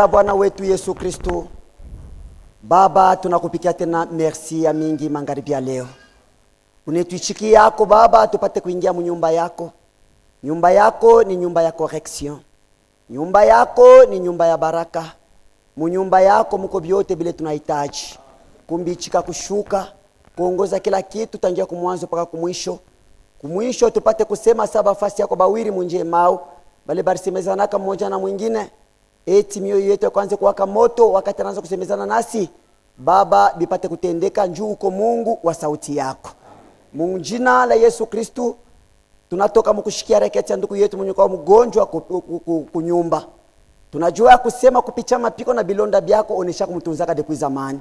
Bwana wetu Yesu Kristo, Baba tunakupikia tena merci ya mingi magharibi ya leo. Unituichiki yako Baba tupate kuingia mnyumba yako. Nyumba yako ni nyumba ya correction. Nyumba yako ni nyumba ya baraka. Mnyumba yako mko vyote vile tunahitaji. Kumbichika kushuka, kuongoza kila kitu tangia kumwanzo mpaka kumwisho. Kumwisho tupate kusema saba fasi yako bawiri munje mao. Bale barisemezana kama mmoja na mwingine. Eti mioyo yetu kwanza kuwaka moto wakati anaanza kusemezana nasi. Baba bipate kutendeka njoo uko Mungu wa sauti yako. Mungu jina la Yesu Kristo tunatoka mkushikia reketi ya ndugu yetu mwenye kwa mgonjwa kunyumba. Tunajua kusema kupicha mapiko na bilonda byako onesha kumtunzaka deku zamani.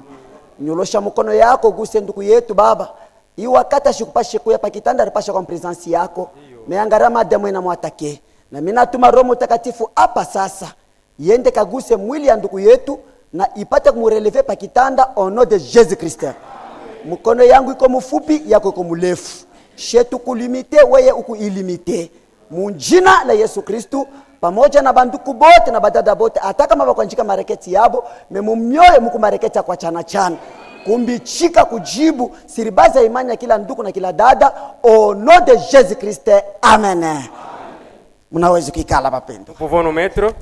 Nyolosha mkono yako guse ndugu yetu Baba. Hii wakati ashikupashe kuya pakitanda ripasha kwa presence yako. Meangarama damu ina mwatake. Na mimi natuma Roho Mtakatifu hapa sasa. Yende kaguse mwili ya ndugu yetu na ipate kumureleve pakitanda au nom de Jésus Christ. Mkono yangu iko mfupi yako iko mrefu. Shetu kulimite wewe ukuilimite. Munjina la Yesu Kristo pamoja na banduku bote na badada bote ataka maba kwanjika mareketi yabo memumyoyo muku mareketi kwa chana chana. Kumbichika kujibu siribaza imani ya kila ndugu na kila dada au nom de Jésus Christ. Amen. Mnaweza kikala bapendo. Pouvons nous mettre.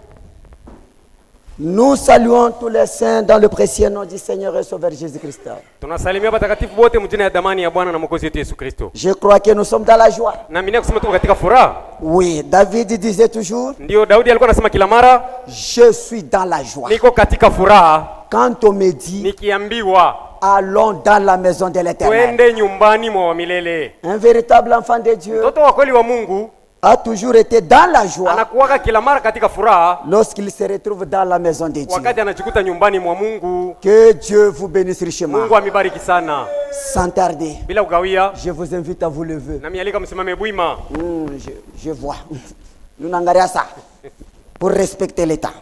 Nous saluons tous les saints dans le précieux nom du Seigneur et Sauveur Jésus-Christ. Tunasalimia watakatifu wote mjina ya damani ya Bwana na Mwokozi wetu Yesu Kristo. Je crois que nous sommes dans la joie. Na mimi kusema tuko katika furaha. Oui, David disait toujours. Ndio Daudi alikuwa anasema kila mara, je suis dans la joie. Niko katika furaha. Quand on me dit, nikiambiwa, allons dans la maison de l'Éternel. Twende nyumbani mwa milele. Un véritable enfant de Dieu. Mtoto wa kweli wa Mungu a toujours été dans la joie. Anakuwa kila mara katika furaha lorsqu'il se retrouve dans la maison de Dieu. Wakati anajikuta nyumbani mwa Mungu. Que Dieu vous bénisse richement. Mungu amibariki sana. Sans tarder. Bila kugawia. Je vous invite à vous lever. Na mialika msimame bwima. Je vois. Nous n'angaria ça. Pour respecter l'état.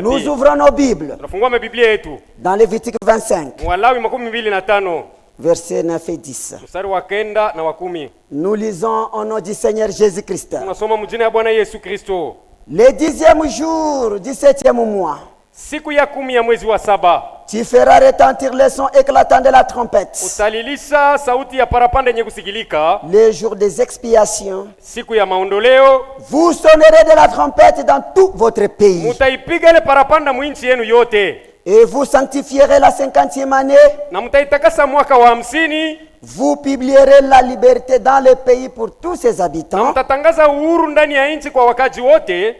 Nous ouvrons nos Bibles. Tunafungua Biblia yetu. Dans Lévitique 25. Walawi 25. Versets 9 et 10. Mstari wa 9 na wa 10. Nous lisons au nom du Seigneur Jésus-Christ. Tunasoma mjina ya Bwana Yesu Kristo. Le 10e jour du 7e mois. Siku ya 10 ya mwezi wa 7. Tu feras retentir le son éclatant de la trompette. Utalilisha sauti ya parapanda yenye kusikilika. Le jour des expiations. Siku ya maondoleo. Vous sonnerez de la trompette dans tout votre pays. Mutaipiga ile parapanda mwinchi yenu yote. Et vous sanctifierez la 50e année. Na mutaitakasa mwaka wa 50. Vous publierez la liberté dans le pays pour tous ses habitants. Na mtatangaza uhuru ndani ya nchi kwa wakazi wote.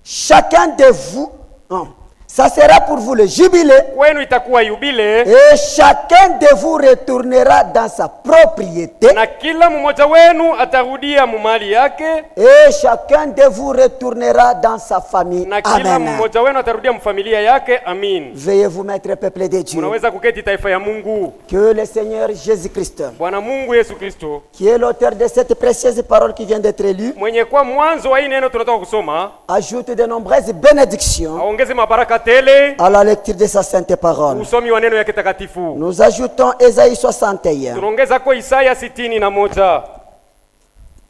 Chacun de vous, ça sera pour vous le jubilé. Kwenu itakuwa yubile. Et chacun de vous retournera dans sa propriété. Na kila mmoja wenu atarudia mumali yake. Et chacun de vous retournera dans sa famille. Na kila mmoja wenu atarudia mfamilia yake. Amin. Veuillez vous mettre, peuple de Dieu. Unaweza kuketi taifa ya Mungu. Que le Seigneur Jésus-Christ, Bwana Mungu Yesu Kristo, qui est l'auteur de cette précieuse parole qui vient d'être lue, mwenye kwa mwanzo wa hii neno tunatoka kusoma, ajoute de nombreuses bénédictions aongeze mabaraka tele à la lecture de sa sainte parole. usomi wa neno yake takatifu. Nous ajoutons Ésaïe 61. Tunaongeza kwa Isaya 61.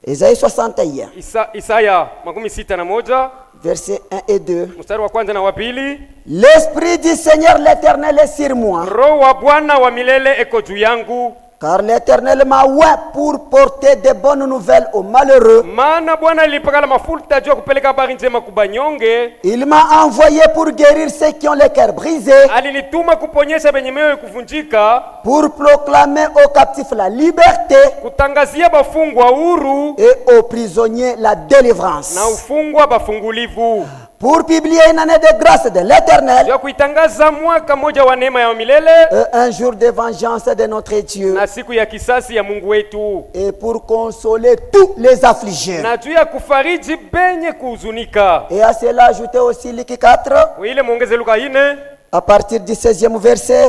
Ésaïe 61. Isaya 61. Versets 1 et 2. Mstari wa kwanza na wa pili. L'Esprit du Seigneur l'Éternel est sur moi. Roho wa Bwana wa milele eko juu yangu. Car l'Éternel m'a oint pour porter de bonnes nouvelles aux malheureux. Maana Bwana alipakala mafuta juu ya kupeleka habari njema kubanyonge. Il m'a envoyé pour guérir ceux qui ont le cœur brisé. Alinituma kuponyesha benye mioyo kuvunjika. Pour proclamer aux captifs la liberté. Kutangazia bafungwa huru. Et aux prisonniers la délivrance. Na ufungwa bafungulivu. Pour publier une année de grâce de l'Éternel. Ya kuitangaza mwaka moja wa neema ya milele. Un jour de vengeance de notre Dieu. Na siku ya kisasi ya Mungu wetu. Et pour consoler tous les affligés. Na juu ya kufariji benye kuhuzunika. Et à cela ajouter aussi Luc 4. Ile muongeze Luka 4. À partir du 16e verset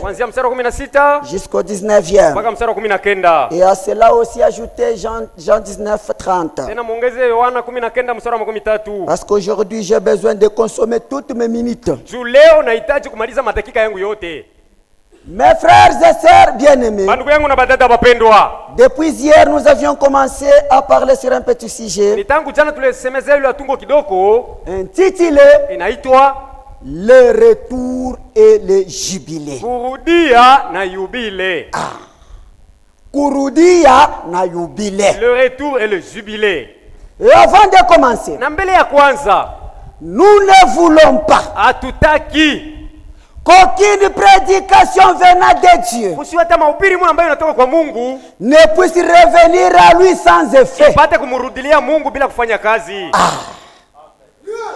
jusqu'au 19e. Et à cela aussi ajouter Jean 19, 30. Parce qu'aujourd'hui j'ai besoin de consommer toutes mes minutes. Mes frères et sœurs bien-aimés, Bandugu yangu na badada wapendwa, depuis hier nous avions commencé à parler sur un petit sujet ni tangu jana tulisemezea ile atungo kidogo intitulé inaitwa Le retour et le jubilé. kurudia na yubile. Kurudia na jubilé. Le retour et le jubilé. Et avant de commencer, Na mbele ya kwanza, nous ne voulons pas hatutaki qu'aucune prédication venant de Dieu kusiwe hata mahubiri mwe ambayo inatoka kwa Mungu ne puisse revenir à lui sans effet. pate kumrudilia Mungu bila kufanya kazi.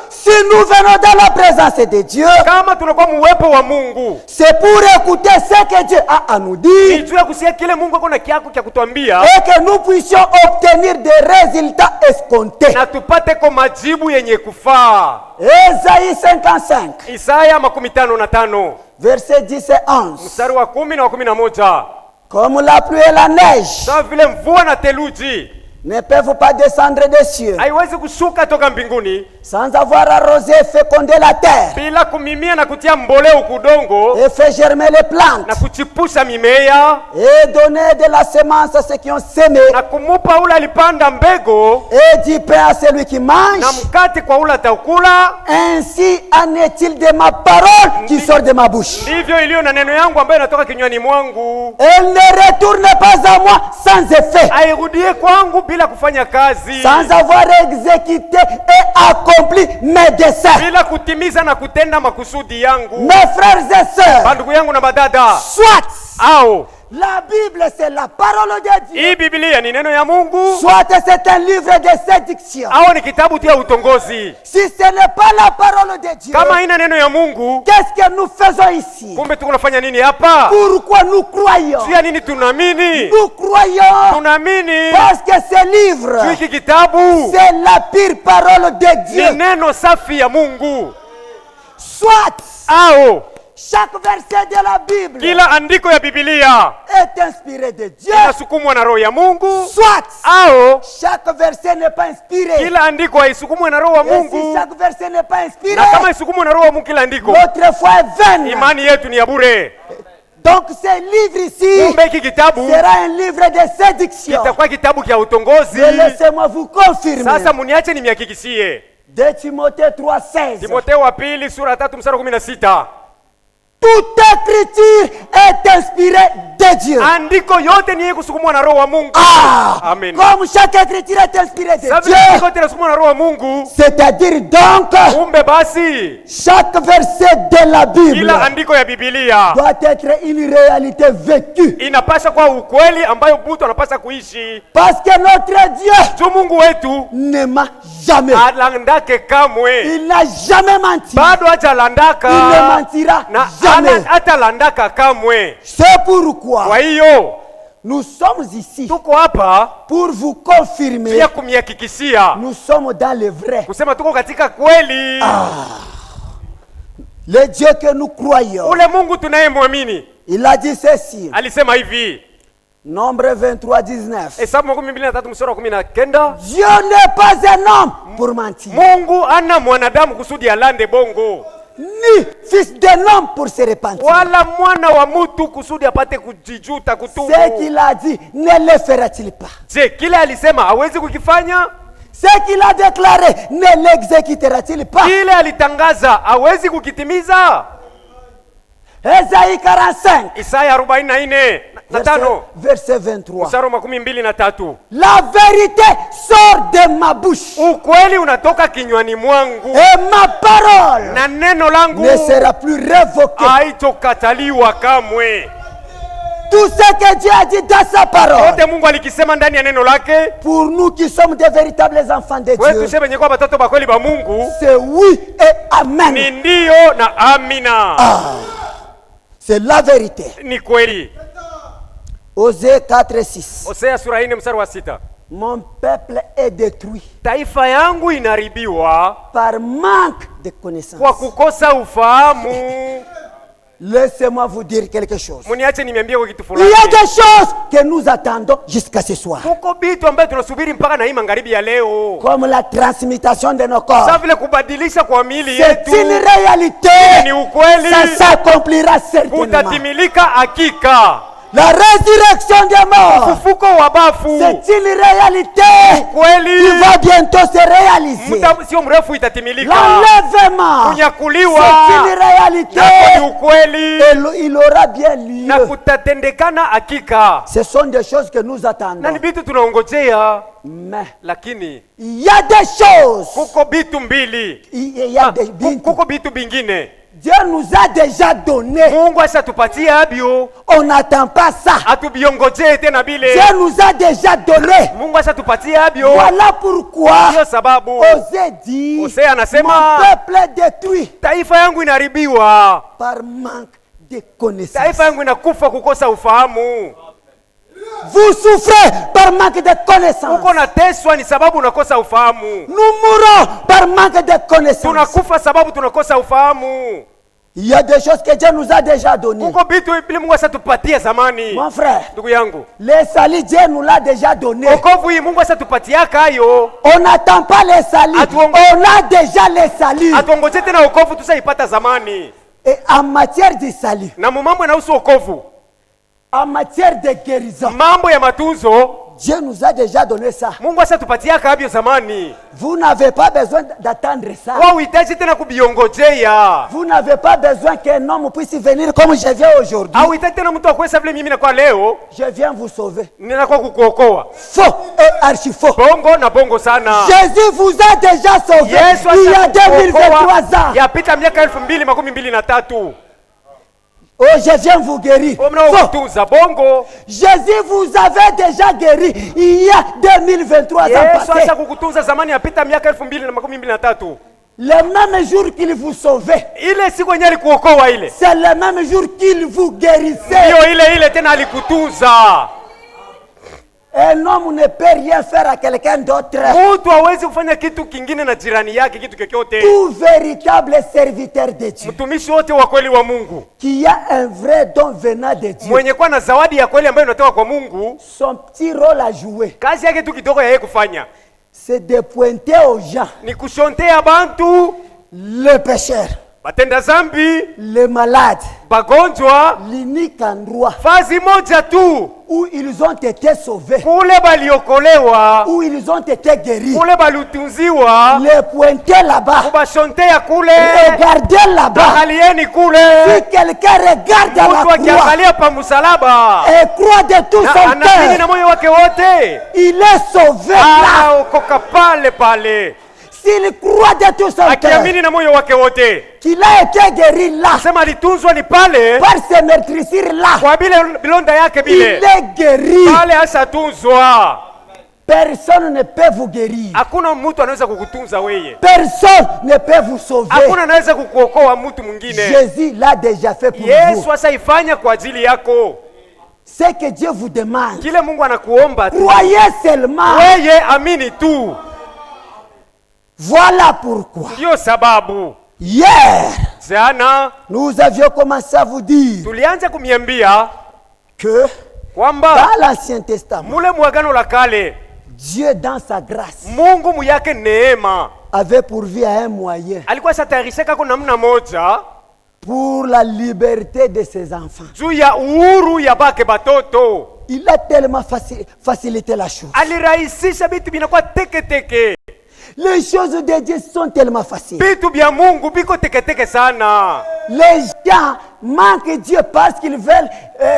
Si nous venons dans la présence de Dieu, Kama tunakuwa muwepo wa Mungu, c'est pour écouter ce que Dieu a à nous dire ni juu ya kusikia kile Mungu ako na kiako cha kutuambia et que nous puissions obtenir des résultats escomptés. na tupate kwa majibu yenye kufaa. Ésaïe 55, Isaya 55 versets 10 et 11. mstari wa 10 na wa 11. Comme la pluie et la neige Sawa vile mvua na theluji ne peuvent pas descendre des cieux haiwezi kushuka toka mbinguni sans avoir arrosé et fécondé la terre bila kumimia na kutia mboleo kudongo et fait germer les plantes na kuchipusha mimea et donner de la semence à ceux qui ont semé na kumupa ule alipanda mbego et du pain à celui qui mange, na mkate kwa ule ataukula. ainsi en est-il de ma parole qui sort de ma bouche. Ndivyo iliyo na neno yangu ambayo inatoka kinywani mwangu, Elle ne retourne pas à moi sans effet, airudie kwangu bila kufanya kazi, sans avoir exécuté et accompli mes desseins. bila kutimiza na kutenda makusudi yangu. Mes frères et sœurs, Bandugu yangu na badada, soit au la Bible c'est la parole de Dieu, hii Biblia ni neno ya Mungu soit c'est un livre de séduction. au ni kitabu tu ya utongozi. Si ce n'est pas la parole de Dieu, Kama haina neno ya Mungu, qu'est-ce que nous faisons ici? kumbe tuko nafanya nini hapa? Pourquoi nous croyons? Juu ya nini tunaamini? Nous croyons Tunaamini parce que ce livre, juu hiki kitabu c'est la pure parole de ni Dieu. neno safi ya Mungu. Soit Au chaque verset de la Bible kila andiko ya Biblia est inspiré de Dieu, inasukumwa na roho ya Mungu, soit au chaque verset n'est pas inspiré. kila andiko haisukumwe na roho wa Et si Mungu. chaque verset n'est pas inspiré, Na kama isukumwe na roho wa Mungu kila andiko, notre foi est vaine. imani yetu ni ya bure. Donc ce livre ici Kumbe hiki kitabu sera un livre de séduction. kitakuwa kitabu kia utongozi. Mais laissez-moi vous confirmer. Sasa muniache nimihakikishie. De Timothée 3,16. Timotheo wa pili sura 3 mstari wa 16. Toute écriture est inspirée de Dieu. Andiko yote ni kusukumwa na roho wa Mungu. Amen. Comme chaque écriture est inspirée de Sababu Dieu, andiko yote inasukumwa na roho wa Mungu. c'est-à-dire donc Kumbe basi chaque verset de la Bible kila andiko ya Biblia doit être une réalité vécue. inapasha kwa ukweli ambayo mtu anapasha kuishi. Parce que notre Dieu Juu Mungu wetu ne ment jamais. alandake kamwe. Il n'a jamais menti. Bado hajalandaka Il ne mentira na jamais. hatalandaka kamwe. C'est pourquoi Kwa hiyo nous sommes ici tuko hapa pour vous confirmer. pia kumihakikishia Nous sommes dans le vrai. kusema tuko katika kweli. Le Dieu que nous croyons. Ule Mungu tunayemwamini Il a dit ceci. alisema hivi, Nombre 23, 19. Hesabu 23 mstari wa 19, Dieu n'est pas un homme pour mentir, Mungu ana mwanadamu kusudi alande bongo, ni fils d'un homme pour se repentir. wala mwana wa mutu kusudi apate kujijuta kutubu. Ce qu'il a dit, ne le fera-t-il pas? Je, kile alisema hawezi kukifanya? Ce qu'il a déclaré, ne l'exécutera-t-il pas? Kile alitangaza hawezi kukitimiza? Ésaïe 45, Isaya 44:5 verset 23. mstari wa 23. La vérité sort de ma bouche Ukweli unatoka kinywani mwangu et ma parole na neno langu ne sera plus révoquée. haitokataliwa kamwe. Tout ce que Dieu a dit dans sa parole, Yote Mungu alikisema ndani ya neno lake, pour nous qui sommes des véritables enfants de wewe Dieu, tuseme kwa batoto ba kweli ba Mungu c'est oui et amen. ni ndio na amina. C'est la vérité. Ni kweli. Osée 4:6. Hosea sura 4 mstari wa 6. Mon peuple est détruit Taifa yangu inaribiwa par manque de connaissance. kwa kukosa ufahamu. Laissez-moi vous dire quelque chose. Muniache niambie kwa kitu Il fulani. y a des choses que nous attendons jusqu'à ce soir. Kuko bitu ambayo tunasubiri mpaka na hii magharibi ya leo. Comme la transmutation de nos corps. Sasa vile kubadilisha kwa miili C'est yetu. une réalité. Ni ukweli. Ça s'accomplira certainement. Utatimilika hakika. La résurrection des morts. Ufufuko wa bafu. C'est une réalité. Kweli. Il va bientôt se réaliser. Muda sio mrefu itatimilika. L'enlèvement. Kunyakuliwa. C'est une réalité. Na ni ukweli. Et il aura bien lieu. Na kutatendekana hakika. Ce sont des choses que nous Na attendons. ni bitu tunaongojea. Mais Lakini il y a des choses. kuko bitu mbili. Il y a des Kuko bitu bingine. Dieu nous a déjà donné. Mungu ashatupatia abio. On n'attend pas ça. Atubiongoje tena bile. Dieu nous a déjà donné. Mungu ashatupatia abio. Voilà pourquoi Ndio sababu Osée dit, Hosea anasema, mon peuple est détruit taifa yangu inaharibiwa. par manque de connaissances. Taifa yangu inakufa kukosa ufahamu. Vous souffrez par manque de connaissances. Uko nateswa ni sababu unakosa ufahamu. Nous mourons par manque de connaissances. Tunakufa sababu tunakosa ufahamu. Il y a des choses que Dieu nous a déjà données. Kuko bitu vile Mungu ashatupatia zamani. Mon frère, Ndugu yangu, les salis, Dieu nous l'a déjà donné. wokovu hii Mungu ashatupatia kayo. On n'attend pas les salis. On a déjà les salis. Atuongoje tena wokovu tusaipata zamani. Et en matière de salut, Na mambo yanahusu wokovu, en matière de guérison, mambo ya matunzo, Dieu nous a déjà donné ça. Mungu ashatupatia kabyo zamani. Vous n'avez pas besoin d'attendre ça. Wao uhitaji tena kubiongojea. Vous n'avez pas besoin qu'un homme puisse venir comme je viens aujourd'hui. Au uhitaji tena mtu akwesa vile mimi nakuwa leo, Je viens vous sauver. ninakuwa kukuokoa. Faux et archi faux. Bongo na bongo sana. Jésus vous a déjà sauvé Yesu il y a 2023 ans. yapita miaka 2023. Oh, je viens vous guérir. Faux. Kutunza bongo. Jésus vous avait déjà guéri il y a 2023 ans Yesu passés. acha kukutunza zamani yapita miaka 2023. Le même jour qu'il vous sauvait, Ile siku yenyewe alikuokoa ile. c'est le même jour qu'il vous guérissait. Ndio ile tena alikutunza. Un homme ne peut rien faire à quelqu'un d'autre. Mtu hawezi kufanya kitu kingine na jirani yake kitu chochote. Tout véritable serviteur de Dieu Mtumishi wote wa kweli wa Mungu, qui a un vrai don venant de Dieu, mwenye kuwa na zawadi ya kweli ambayo inatoka kwa Mungu, son petit rôle à jouer, kazi yake tu kidogo ya yeye kufanya c'est de pointer aux gens ni kushontea bantu, le pécheur, batenda zambi, les malades, bagonjwa, l'unique endroit fazi moja tu où ils ont été sauvés, kule baliokolewa, où ils ont été guéris. kule balutunziwa, Les pointer là-bas, kubashontea kule, regardez là-bas. angalieni kule. Si quelqu'un regarde à Mtu la croix akiangalia pa msalaba et croit de tout na son anaamini na cœur, moyo wake wote, il est sauvé là. anaokoka pale pale. S'il croit de tout son cœur Akiamini na moyo wake wote, qu'il a été guéri là, sema alitunzwa ni pale par ses meurtrissures là, kwa bile bilonda yake il bile est guéri. pale, ashatunzwa. Personne ne peut vous guérir. Hakuna mtu anaweza kukutunza weye, Personne ne peut vous sauver. hakuna anaweza kukuokoa mtu mwingine. Jésus l'a déjà fait pour Yesu vous. asaifanya kwa ajili yako. Ce que Dieu vous demande, Kile Mungu anakuomba tu croyez seulement. weye, amini tu. Voilà pourquoi. Ndio sababu Hier, jana nous avions commencé à vous dire tulianza kumiambia que kwamba dans l'Ancien Testament, mule mwagano la kale Dieu, dans sa grâce, Mungu muyake neema avait pourvu à un moyen alikuwa satayariseka kwa namna moja pour la liberté de ses enfants. juu ya uhuru ya bake batoto. Il a tellement facilité la chose. Alirahisisha vitu vinakuwa teke teke. Les choses de Dieu sont tellement faciles. Vitu vya Mungu biko teke teke sana. Les gens manquent Dieu parce qu'ils veulent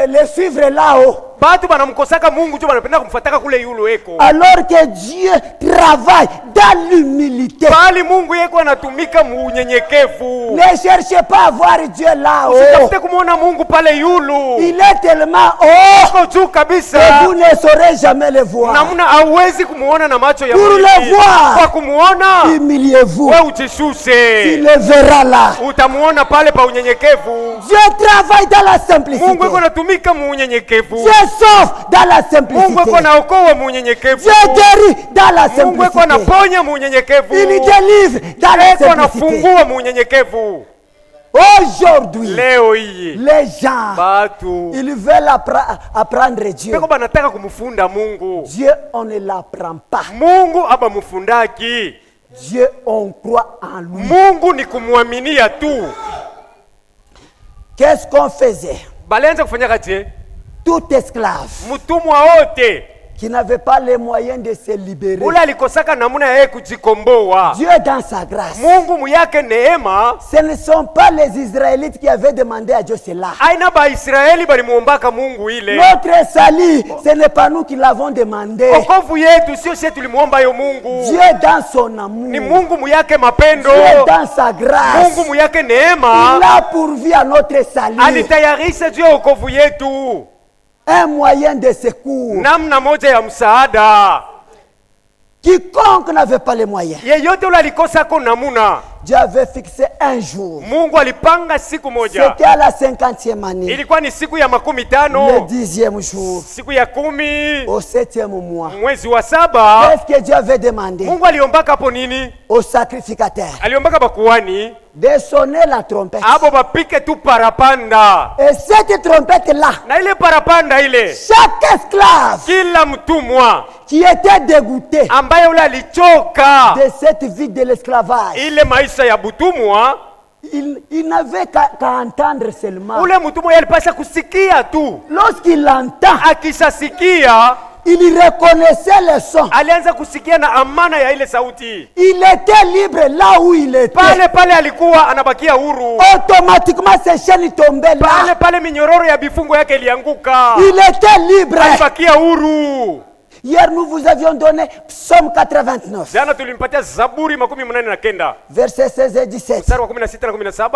le suivre là-haut. Batu banamkosaka Mungu juu banapenda kumfuataka kule yulu eko. Alors que Dieu travaille dans l'humilité. Bali Mungu yeko anatumika munyenyekevu. Ne cherchez pas à voir Dieu là-haut. Usitafute kumuona Mungu pale yulu. Il est tellement haut Iko juu kabisa. que vous ne saurez jamais le voir. Namuna hauwezi kumuona na macho ya Pour mwili. le voir. Kwa kumuona Humiliez-vous. wewe ujishushe. Il le verra là. Utamuona pale pa unyenyekevu. Dieu travaille dans la simplicité. Mungu yeko anatumika munyenyekevu. Dieu sauve dans la Mungu simplicité. yeko anaokoa munyenyekevu. Dieu guérit dans la Mungu yeko simplicité. anaponya munyenyekevu. Il délivre dans la Yeko simplicité. anafungua munyenyekevu. Aujourd'hui, leo hii les gens, batu ils veulent apprendre Dieu. peko banataka kumufunda Mungu. Dieu, on ne l'apprend pas. Mungu aba mufundaki. Dieu, on croit en lui. Mungu ni kumwaminia tu. Qu'est-ce qu'on faisait? Balianza kufanya kaje? Tout esclave Mutumwa wote qui n'avait pas les moyens de se libérer, ule alikosaka namuna yeye kujikomboa. Dieu dans sa grâce, Mungu muyake neema, ce ne sont pas les Israélites qui avaient demandé à Dieu cela. aina ba Israeli balimuombaka Mungu ile. Notre salut, ce n'est pas nous qui l'avons demandé. Okovu yetu sio sisi tulimuomba yo Mungu. Dieu dans son amour, Ni Mungu muyake mapendo. Dieu dans sa grâce, Mungu muyake neema, il a pourvu à notre salut alitayarisha juu ya okovu yetu un moyen de secours. namna moja ya msaada. Quiconque n'avait pas les moyens, Yeyote ule alikosako namuna, Dieu avait fixé un jour. Mungu alipanga siku moja. C'était à la 50e année, Ilikuwa ni siku ya makumi le tano, 10e jour, siku ya 10 au 7e mois. mwezi wa 7. Qu'est-ce que Dieu avait demandé Mungu aliombaka hapo nini? au sacrificateur? Aliombaka bakuhani De sonner la trompette. abo bapike tu parapanda, Et cette trompette-là, na ile parapanda ile, chaque esclave kila mtumwa qui était dégoûté ambaye ule alichoka de cette vie de l'esclavage, ile maisha ya butumwa, il n'avait qu'à entendre seulement. ule mtumwa yeye alipasha kusikia tu. Lorsqu'il entend, Akishasikia il reconnaissait le son. alianza kusikia na amana ya ile sauti, Il était libre là où il était. pale pale alikuwa anabakia huru, Automatiquement, ses chaînes tombaient là. pale pale minyororo ya bifungo yake ilianguka, Il était libre. alibakia huru. Hier, nous vous avions donné Psaume 89, Jana tulimpatia Zaburi 89 versets 16 et 17. mstari wa 16 na 17.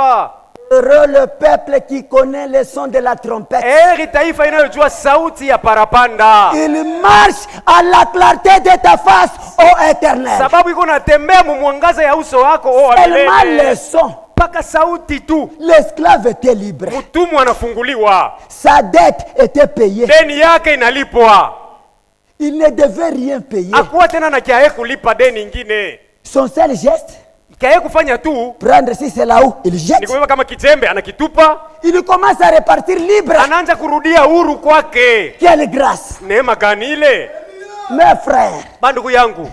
Heureux le peuple qui connaît le son de la trompette. Heri taifa inayojua sauti ya parapanda, Il marche à la clarté de ta face, ô Éternel. sababu iko natembea mu mwangaza ya uso wako o Seulement le milele. son. Paka sauti tu, L'esclave était libre. mtumwa anafunguliwa, Sa dette était payée. deni yake inalipwa. Il ne devait rien payer. Akuwa tena na kiaye kulipa deni ingine, Son seul geste, kiaye kufanya tu prendre si c'est là où il ni jette. kubeba kama kijembe, anakitupa, Il commence à repartir libre. anaanza kurudia huru kwake. Quelle grâce. Neema gani ile! Mes frères, Bandugu yangu,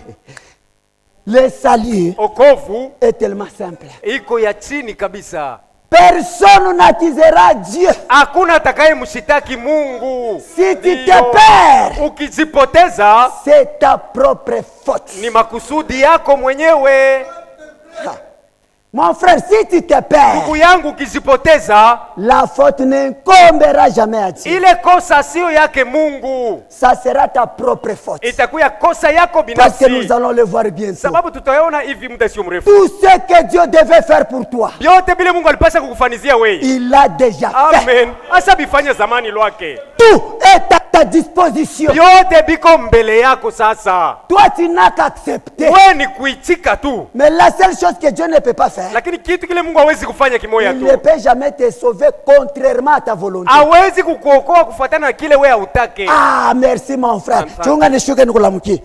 le salut okovu est tellement simple. iko ya chini kabisa. Personne n'accusera Dieu. Hakuna atakaye mshitaki Mungu. Si tu te Ndio. perds, Ukijipoteza c'est ta propre faute. ni makusudi yako mwenyewe. Mon frère, si tu te perds, Ndugu yangu, ukijipoteza la faute n'incombera jamais à Dieu. ile kosa sio yake Mungu, Ça sera ta propre faute. itakuwa kosa yako Parce que nous binafsi, allons le voir bientôt. sababu tutaona hivi muda sio mrefu. Tout ce que Dieu devait faire pour toi, Vyote vile Mungu alipasha kukufanizia wewe, il l'a déjà fait. amen, asa bifanye zamani lwake. Tout est à ta disposition. Vyote biko mbele yako sasa, Toi, tu n'as qu'à accepter. wewe ni kuitika tu. Mais la seule chose que Dieu ne peut pas faire, Lakini kitu kile Mungu hawezi kufanya kimoya il tu, ne peut jamais te sauver contrairement à ta volonté. hawezi kukuokoa kufuatana na kile wewe hautake. Ah, merci mon frère. Asante. Chunga nishuke nikulamukie.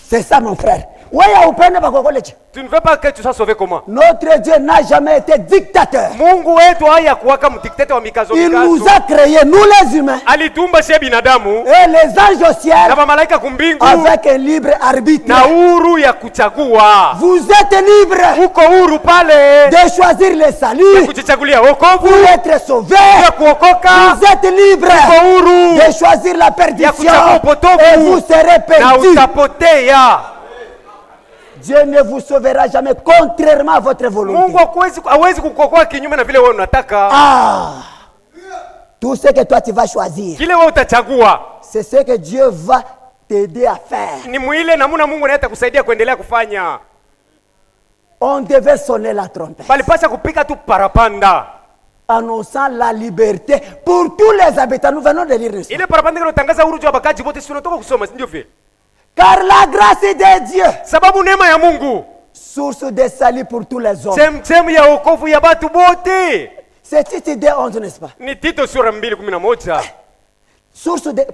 C'est ça mon frère. Wewe upende bakokoleje. Tu ne veux pas que tu sois sauvé comment? Notre Dieu n'a jamais été dictateur. Mungu wetu haya kuwaka mdikteta wa mikazo Il nous mikazo. a créés, nous les humains, Alitumba sie binadamu et les anges au ciel na mamalaika kumbingu avec un libre arbitre. na huru ya kuchagua. Vous êtes libre Uko huru pale de choisir le ya salut kujichagulia wokovu, pour être sauvé. ya kuokoka. Vous êtes libre Uko huru de choisir la ya perdition kuchagua upotovu et vous serez na perdus. utapotea. Dieu ne vous sauvera jamais contrairement à votre volonté. Mungu hawezi kukuokoa kinyume na vile wewe unataka. Ah, tout ce que toi tu vas choisir, Kile wewe utachagua c'est ce que Dieu va t'aider à faire. ni mwile namuna Mungu anaweza kusaidia kuendelea kufanya. On devait sonner la trompette, Balipasha kupika tu parapanda. annonçant la liberté pour tous les habitants. Nous venons de lire ça. Ile parapanda ile utangaza huru juu ya bakaji wote, si unatoka kusoma, si ndio vile? Car la grâce de Dieu, Sababu neema ya Mungu source de salut pour tous les hommes. chemchemu ya wokovu ya batu bote. C'est Tite 2:11, n'est-ce pas? Ni Tito sura 2:11.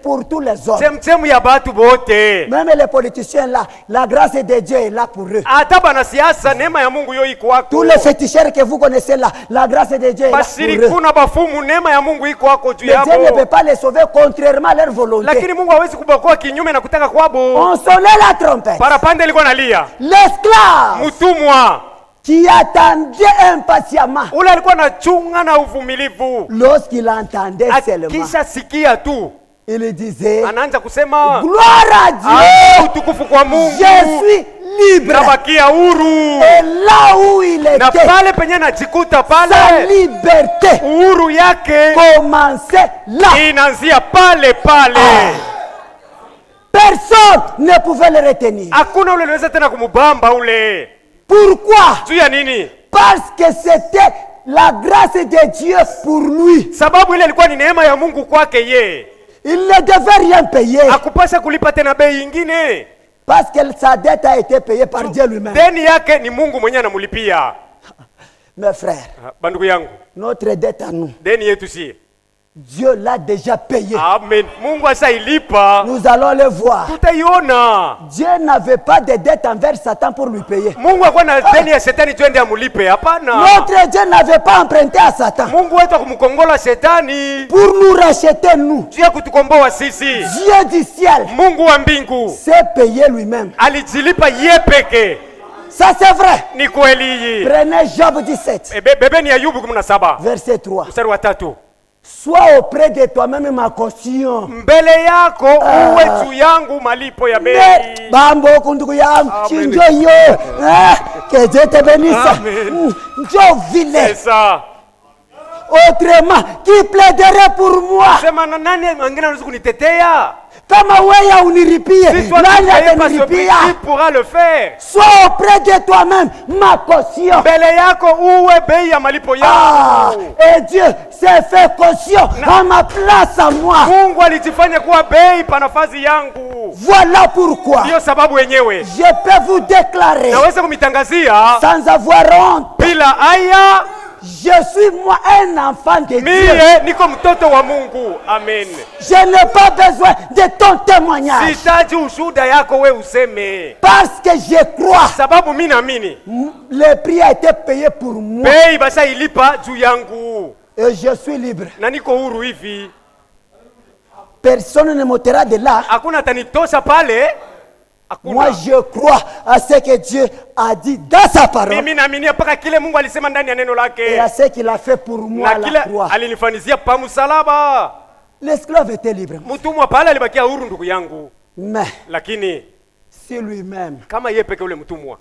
pour tous les hommes. chemchemu ya batu bote. Même les politiciens là, la grâce de Dieu est là pour eux. Hata banasiasa neema ya Mungu yo iko wako. Tous les féticheurs que vous connaissez là, la grâce de Dieu est là pour eux. Bashirikuna bafumu neema ya Mungu iko wako juu Mais yabo. Dieu ne peut pas les sauver contrairement à leur volonté. Lakini Mungu hawezi kubakoa kinyume na kutaka kwabo. On sonnait la trompette. Parapanda ilikuwa nalia. L'esclave Mutumwa qui attendait impatiemment, ule alikuwa anachunga na uvumilivu. lorsqu'il entendait seulement, Akisha sikia tu il disait, anaanza kusema gloire à Dieu, utukufu kwa Mungu. je suis libre. Nabakia huru. Et là où il Na était, pale penye najikuta sa pale, liberté uhuru yake commençait là. inaanzia pale pale. Personne ne pouvait le retenir. Hakuna ule anaweza tena kumubamba ule. Pourquoi? Juu ya nini? Parce que c'était la grâce de Dieu pour lui. Sababu ile ilikuwa ni neema ya Mungu kwake ye. Il ne devait rien payer Hakupasha kulipa tena bei nyingine. parce que sa dette a été payée par Dieu lui-même. Deni yake ni Mungu mwenyewe anamulipia. Mes frères, Bandugu yangu, notre dette à nous, deni yetu si. Dieu l'a déjà payée. Amen. Mungu ashailipa. Nous allons le voir. Tutaiona. Dieu n'avait pas de dette envers Satan pour lui payer. Mungu hakuwa na deni ya shetani twende amulipe. Hapana. Notre Dieu n'avait pas emprunté à Satan Mungu wetu akumkongola shetani pour nous racheter nous. juu ya kutukomboa sisi. Dieu du ciel Mungu wa mbingu s'est payé lui-même. alijilipa ye peke. Ça c'est vrai. Ni kweli hii. Prenez Job 17, Bebe ni Ayubu 17 verset 3. mstari wa 3. Sois auprès de toi-même ma caution. Mbele yako uwe juu yangu malipo ya bei. Bambo kundugu yangu, Amen. chinjo yo. Que Dieu te bénisse. Amen. Njo vile. Sasa Autrement, qui plaiderait pour moi? sema na nani mwingine anaweza kunitetea? Kama wewe uniripie, Si toi tu nani payes pas ce prix, ataniripia? qui pourra le faire? Sois auprès de toi-même ma caution. Mbele yako uwe bei ya malipo yangu. Et Dieu s'est fait caution à ma place à moi. Mungu alijifanya kuwa bei pa nafasi yangu. Voilà pourquoi Ndio sababu wenyewe je peux vous déclarer naweza kumitangazia sans avoir honte, bila aya, je suis moi un enfant de Dieu. mie niko mtoto wa Mungu. Amen. Je n'ai pas besoin de ton témoignage Sitaji ushuhuda yako we useme, parce que je crois sababu mimi naamini le prix a été payé pour moi bei basa ilipa juu yangu et je suis libre. na niko huru hivi. Personne ne m'ôtera de là. Hakuna atanitosha pale. Moi, Hakuna. je crois à ce que Dieu a dit dans sa parole Mimi naamini mpaka kile Mungu alisema ndani ya neno et à lake ce qu'il a fait pour moi na à kile la croix. alinifanizia pa msalaba. L'esclave était libre. Mtumwa pale alibakia huru ndugu yangu, Mais lakini si lui-même, kama yeye peke ule mtumwa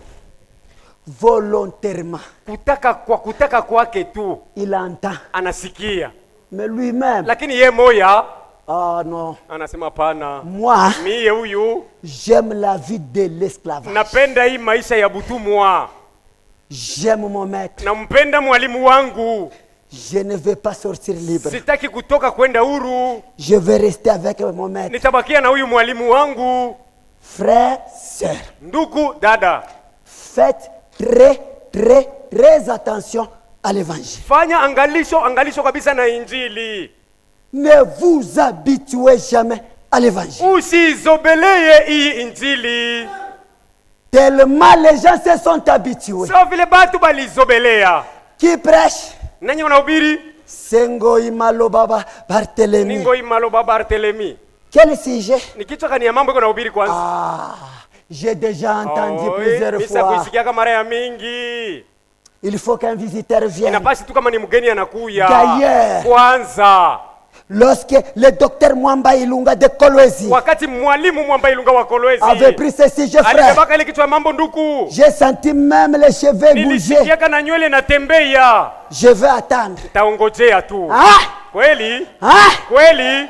volontairement, kutaka kwake tu il entend. anasikia, Mais lui-même, lakini ye moya ah non, anasema pana, moi, mie huyu j'aime la vie de l'esclavage. napenda hii maisha ya butumwa, J'aime mon maître. nampenda mwalimu wangu, Je ne vais pas sortir libre. sitaki kutoka kwenda huru, Je vais rester avec mon maître. nitabakia na huyu mwalimu wangu. Frères, sœurs, Ndugu dada, faites très attention à l'évangile. fanya angalisho kabisa na Injili. Ne vous habituez jamais à l'évangile. Usizobelee hii Injili. Tellement les gens se sont habitués. Sawa vile batu balizobelea. Qui prêche? Nani wanahubiri? Sengo Imalo Baba Barthélemy. Ningo imalo baba Barthelemy. Quel sujet? Ni kichwa kani ya mambo iko nahubiri kwanza. Ah, j'ai déjà entendu Oi, plusieurs bisa fois. kuisikia kama mara ya mingi. Il faut qu'un visiteur vienne. Inapasi tu kama ni mgeni anakuya. D'ailleurs. Kwanza. Lorsque le docteur Mwamba Ilunga de Kolwezi Wakati mwalimu Mwamba Ilunga wa Kolwezi avait pris ce sujet, frère, alibebaka ile kichwa ya mambo nduku. j'ai senti même les cheveux bouger. Nilisikiaka na nywele natembea. Je vais attendre. Taongojea tu. Ah! Kweli? Ah! Kweli?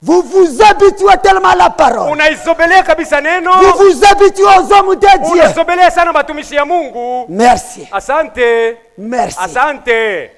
Vous vous habituez tellement à la parole. Unaisobelea kabisa neno. Vous vous habituez aux hommes de Dieu. Unasobelea sana batumishi ya Mungu. Merci. Asante. Merci. Asante.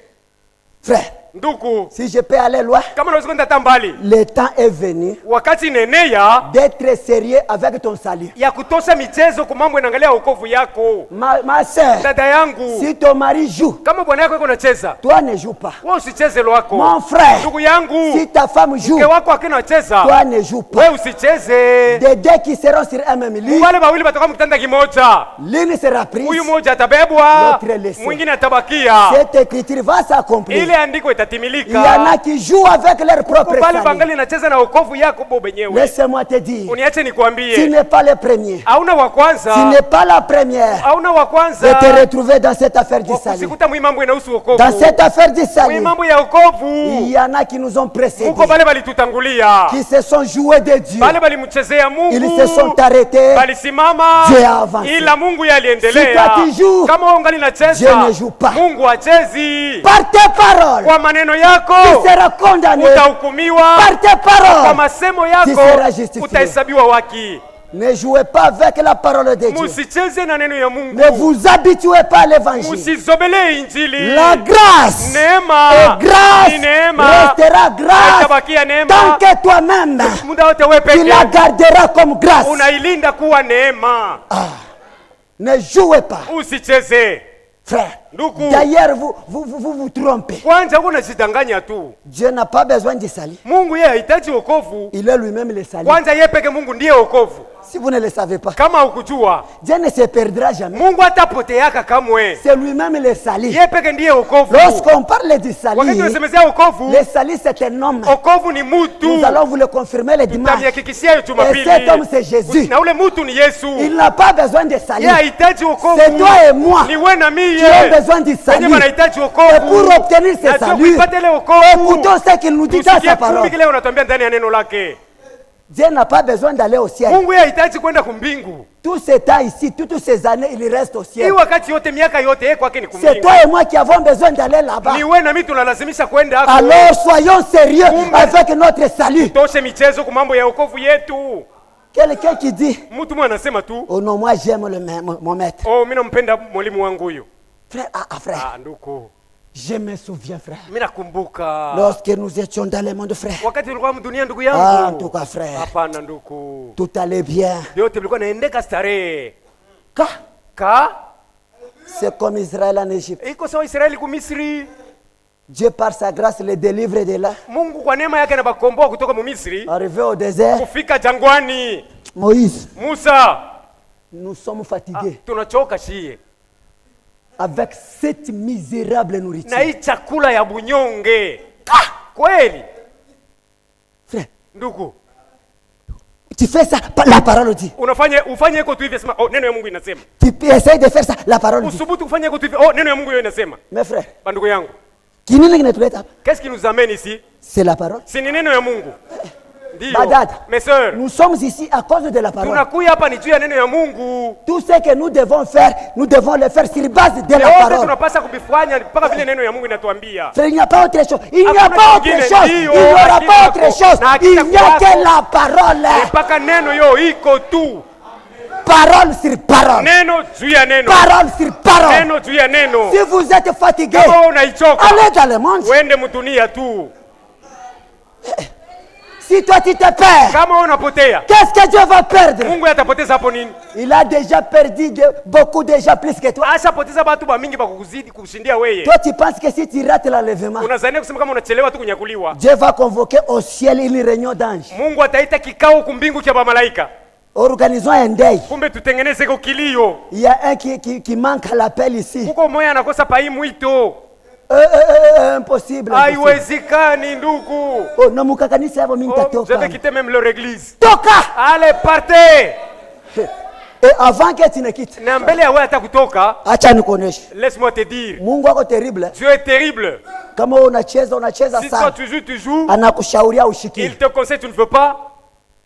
Frère, Ndugu, si je peux aller loin, kama unaweza kwenda hata mbali, le temps est venu wakati nenea d'être sérieux avec ton salut. ya kutosha michezo kwa mambo inaangalia wokovu yako. Ma sœur, Dada yangu, si ton mari joue, kama bwana yako yuko anacheza, toi ne joue pas. wewe usicheze lwako. Mon frère, Ndugu yangu, si ta femme joue, mke wako akina cheza, toi ne joue pas. wewe usicheze. Des deux qui seront sur un même lit, Wale wawili watakuwa mkitanda kimoja, l'une sera prise, huyu mmoja atabebwa, L'autre laissé. mwingine atabakia. cette écriture va s'accomplir. Ile andiko Il y en itatimilika. a qui jouent avec leur propre Pale salut. bangali nacheza na wokovu yako bo benyewe. Laisse-moi te dire, Uniache tu nikwambie, n'es pas le premier, hauna wa tu kwanza, n'es pas la première hauna wa de kwanza te retrouver dans cette affaire du salut. kusikuta mwi mambo inahusu wokovu. Dans cette affaire du Mwi salut, mambo ya il wokovu y en a qui nous ont précédés, muko bale balitutangulia, qui se sont joués de Dieu. bale balimchezea Ils Mungu, se sont arrêtés. balisimama, Dieu a avancé. ila Mungu Si toi yaliendelea. tu joues, Kama wewe ungali Dieu nacheza, ne joue pas. Mungu hachezi. Par tes paroles, Kwa maneno tu yako seras condamné. utahukumiwa, Par tes kwa paroles, masemo tu yako seras justifié. utahesabiwa haki. Ne jouez pas avec la parole de Dieu. Musicheze na neno ya Mungu, Ne vous habituez pas à l'évangile. musizobelee injili. La grâce Neema et grâce ni neema, restera grâce itabakia neema tant que toi-même muda wote wewe tu la peke garderas comme grâce. unailinda kuwa neema. Ne jouez pas, Usicheze frère. ndugu. D'ailleurs, vous trompez. Kwanza wewe unajidanganya tu. Dieu n'a pas besoin du salut. Mungu yeye hahitaji wokovu. Il est lui-même le salut. Kwanza yeye peke Mungu ndiye wokovu. Si vous ne le savez pas, Kama ukujua, Dieu ne se perdra jamais. Mungu hatapoteaka kamwe. C'est lui-même le salut. Yeye peke ndiye wokovu. Lorsqu'on parle du salut, Wakati tunasemezea wokovu, le salut c'est un homme. wokovu ni mutu. Nous allons vous le confirmer le dimanche. Tutamhakikishia hiyo Et Jumapili. cet homme c'est Jésus. Na ule mutu ni Yesu. Il n'a pas besoin de salut. Yeye hahitaji wokovu. C'est toi et moi Ni wewe na mimi. qui ont besoin du Wenye salut. wanahitaji Et wokovu. pour obtenir ce Na sio salut, kuipata ile wokovu. écoutons ce qu'il nous dit dans Tusikie sa kumbi parole. kile unatuambia ndani ya neno lake. Dieu n'a pas besoin d'aller au ciel. Mungu yeye hahitaji kwenda kumbingu. Tout ce temps ici, toutes ces années, il reste au Hii ciel. wakati yote miaka yote yeye kwake ni C'est kumbingu. toi et moi qui avons besoin d'aller là-bas. Ni wewe na mimi tunalazimisha kwenda hapo. Alors soyons sérieux Kumbe. avec notre salut. Toshe michezo kwa mambo ya wokovu yetu. Quelqu'un qui dit, Mtu mmoja anasema tu, oh non, moi j'aime mon maître. "Oh, mimi nampenda mwalimu wangu huyu." Frère, frère, Ah, ndugu. je me souviens, frère. Mimi nakumbuka Lorsque nous étions dans le monde, frère, wakati tulikuwa dunia ndugu en yangu. tout cas, frère, Hapana ndugu. tout allait bien. Yote vilikuwa naendeka starehe. Car Ka c'est comme Israël en Égypte. iko sawa Israeli ku Misri. Dieu, par sa grâce, les délivre de là. Mungu kwa neema yake anabakomboa kutoka mu Misri Arrivé au désert, kufika jangwani. Moïse, Musa, nous sommes fatigués tunachoka shie avec cette misérable na nourriture. hii chakula ya bunyonge. Kweli Frère, ndugu, tu fais ça, la parole dit. ufanye iko tu hivi, sema oh, neno ya Mungu inasema. Tu essayes de faire ça, la parole dit. Usubutu kufanya iko tu hivi, oh, neno ya Mungu hiyo inasema. Mes frères, Bandugu yangu, qui nous l'a dit, qu'est-ce qui nous amène ici? c'est la parole. Si ni neno ya Mungu. Ndio. Badad, Mes sœurs, nous sommes ici à cause de la parole. tunakuya hapa ni juu ya neno ya Mungu. Tout ce que nous devons faire, nous devons le faire sur base de la Yote parole. tunapasa kuvifanya mpaka vile neno ya Mungu inatuambia. Frère, il n'y a pas autre chose. Il n'y a Hakuna pas autre kingine, chose. ndio, Il n'y aura hakika pas autre kwako. chose. Na hakika Il n'y a kwako. que la parole. Mpaka neno yo iko tu. Parole sur parole. Neno juu ya neno. Parole sur parole. Neno juu ya neno. Si vous êtes fatigué, Kama wewe unaichoka, allez dans le monde. uende mdunia tu. Si toi tu te perds, Kama wewe unapotea, qu'est-ce que Dieu va perdre? Mungu atapoteza hapo nini? Il a déjà perdu beaucoup déjà plus que toi. Ashapoteza watu ba mingi ba kukuzidi kushindia wewe. Toi tu penses que si tu rates l'enlèvement, Unazania kusema kama unachelewa tu kunyakuliwa. Dieu va convoquer au ciel une réunion d'anges. Mungu ataita kikao kumbingu cha malaika. Organisons un deuil. Kumbe tutengeneze kwa kilio. Il y a un qui manque à l'appel ici. Huko moyo anakosa pai mwito. Impossible. Haiwezekani ndugu. Oh, na mukakanisa yabo mingi Je vais tatoka. quitter même leur église. Toka! Allez, partez. Et avant que tu ne quittes, Na mbele ya wewe hata kutoka, acha nikuoneshe. laisse-moi te dire, Mungu wako terrible. Dieu est terrible. Kama unacheza Si toi sana, tu joues, anakushauria ushikili. il te conseille, tu ne veux pas.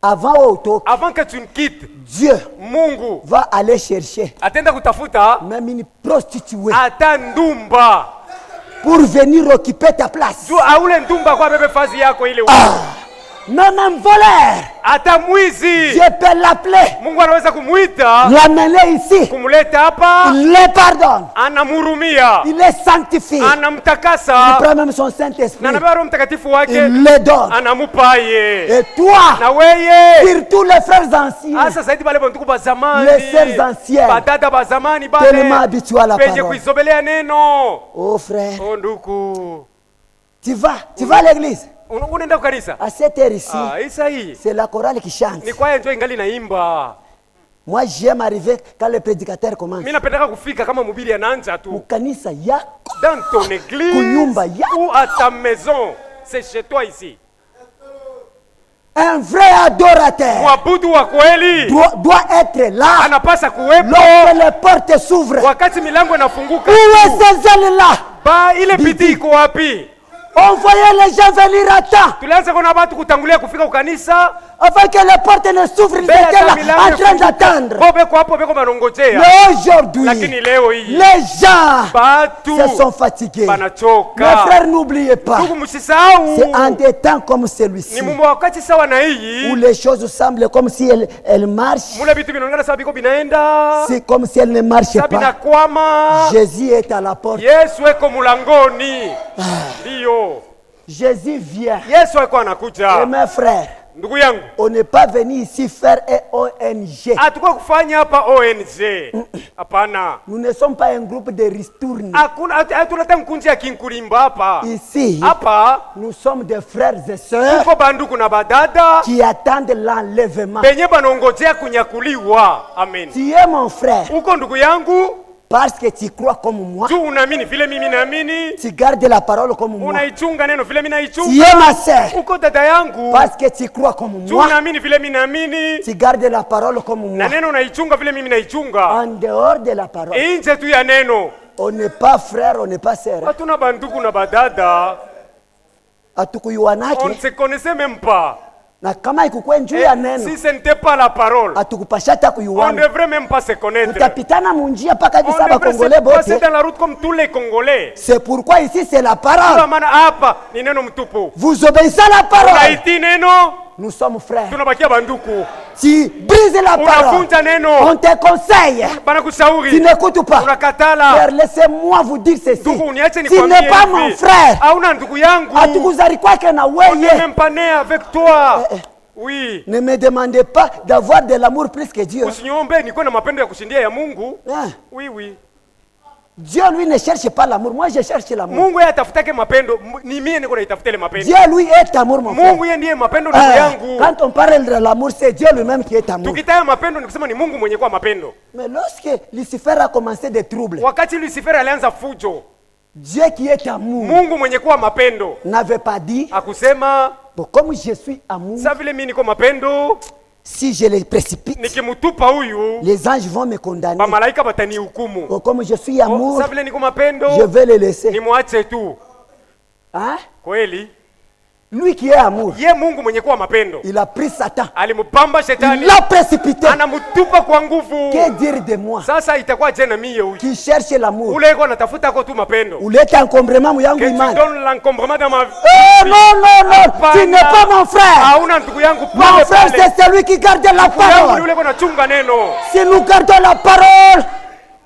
Avant wewe utoke, Avant que tu ne quittes, Dieu Mungu va aller chercher atenda kutafuta même une prostituée hata ndumba. pour venir occuper ta place. Juu aule ndumba kwa bebe fazi yako ile. même un voleur, hata mwizi Dieu peut l'appeler, Mungu anaweza kumuita, l'amener ici, kumuleta hapa, il le pardonne, anamhurumia, il le sanctifie, il anamtakasa, prend même son Saint-Esprit, na anapewa Roho Mtakatifu il wake, le donne. anamupa ye. Et toi, Na weye surtout les frères anciens, hasa zaidi bale bantuku ba zamani, les sœurs anciennes, badada ba zamani tellement bale habitués à la penye parole. kuisobelea neno. Oh frère, Oh nduku, tu vas à l'église. unaenda kwa kanisa? À cette heure ici, Isa hii c'est la chorale qui chante. ni kwaya njo ingali naimba. Moi, j'aime arriver quand le prédicateur commence. Mimi napendaka kufika kama mhubiri anaanza tu. Mukanisa yako, Dans ton église kunyumba yako. ou à ta maison, c'est chez toi ici. Un vrai adorateur Mwabudu wa kweli doit être là anapasa kuwepo lorsque les portes s'ouvrent. wakati milango inafunguka. Où est ces hommes-là? Ba ile bidii iko wapi? On voyait les gens venir à temps. Tulianza kuona watu kutangulia kufika kukanisa, Avant que les portes ne s'ouvrent, ils étaient là en train d'attendre. beko hapo beko banongojea. Mais aujourd'hui, Lakini leo hii les gens batu se sont fatigués. Mes banachoka. frères, n'oubliez pas, Ndugu, msisahau c'est en des temps comme celui-ci ni mumbo wakati sawa na où hii les choses semblent comme si elles marchent. mule vitu vinaonekana sawa biko binaenda C'est comme si elles ne marchaient sawa pas. binakwama. Jésus est à la porte. Yesu eko mulangoni, ndio Jésus vient. Yesu eko Et anakuja. mes frères, Ndugu yangu, on n'est pas venu ici faire un ONG. hatukuwa kufanya hapa ONG, hapana. Nous ne sommes pas un groupe de ristournes. Hatuleta mkunji ya kinkulimba hapa. Ici, Hapa nous sommes des frères et sœurs tuko banduku na badada qui attendent l'enlèvement. benye banongojea kunyakuliwa. Amen. Tu es mon frère Uko ndugu yangu, parce que tu crois comme moi. tu unaamini vile mimi naamini, Tu gardes la parole comme moi. unaichunga neno vile mimi Tu naichunga. es ma sœur Uko dada yangu, parce que tu crois comme tu moi. unaamini vile mimi naamini, Tu gardes la parole comme na moi. neno unaichunga vile mimi naichunga. En dehors de la parole, Nje tu ya neno, on n'est pas frère, on n'est pas sœur. hatuna banduku na badada, on Hatukuyuanake ne se connaissait même pas. na kama ikukwe njuu Et ya neno si ce n'était pas la parole, hatukupashata on ne kuyuana. devrait même pas se connaître. Tutapitana munjia mpaka hivi On saba devrait Congolais se passer bote. dans la route comme tous les Congolais. C'est pourquoi ici c'est la Kwa parole. maana hapa ni neno mtupu. Vous obéissez à la parole. Unaiti neno, Nous sommes frères. tunabakia banduku. Tu brises la parole. Unavunja neno, On te conseille. Tu banakushauri, n'écoutes pas. unakatala. Frère, laissez-moi vous dire ceci. Ndugu, uniache Tu nikwambie n'es pas hivi. mon frère. Hauna ndugu yangu. Hatukuzali kwake na On n'est weye. même pas né avec toi. Eh, eh. Oui. Ne me demandez pas d'avoir de l'amour plus que Dieu. Usiniombe nikuwe na mapendo ya kushindia ya Mungu. Hein? Oui, oui. Dieu, lui, ne cherche pas l'amour. Moi, je cherche l'amour. Mungu yeye atafutake mapendo, ni mie niko naitafuta ile mapendo. Dieu, lui, est amour, mon frère. Mungu yeye ndiye mapendo ndugu Ah, yangu. quand on parle de l'amour, c'est Dieu lui-même qui est amour. Tukitaya mapendo ni kusema ni Mungu mwenye kuwa mapendo. Mais lorsque Lucifer a commencé des troubles, Wakati Lucifer alianza fujo, Dieu qui est amour Mungu mwenye kuwa mapendo n'avait pas dit, akusema bon, comme je suis amour, sa vile mimi niko mapendo, si je les précipite, nikimutupa huyu les anges vont me condamner. bamalaika batanihukumu. Bon, comme je suis amour, Sa vile niko mapendo, je vais le laisser. nimwache tu. Hein? Kweli Lui qui est amour, ye Mungu mwenye kuwa mapendo il a pris Satan, alimupamba shetani, il l'a précipité. anamutupa kwa nguvu. Que dire de moi Sasa itakuwa je na mie huyu qui cherche l'amour? ule iko anatafuta ko tu mapendo, Ulete encombrement yangu que tu imani. donnes l'encombrement dans ma vie. Oh non, non, non, tu n'es pas mon frère. Hauna ndugu yangu Mon pale frère, pale. c'est celui qui garde la Ndugu yangu ni parole. ule kuna chunga neno. Si nous gardons la parole,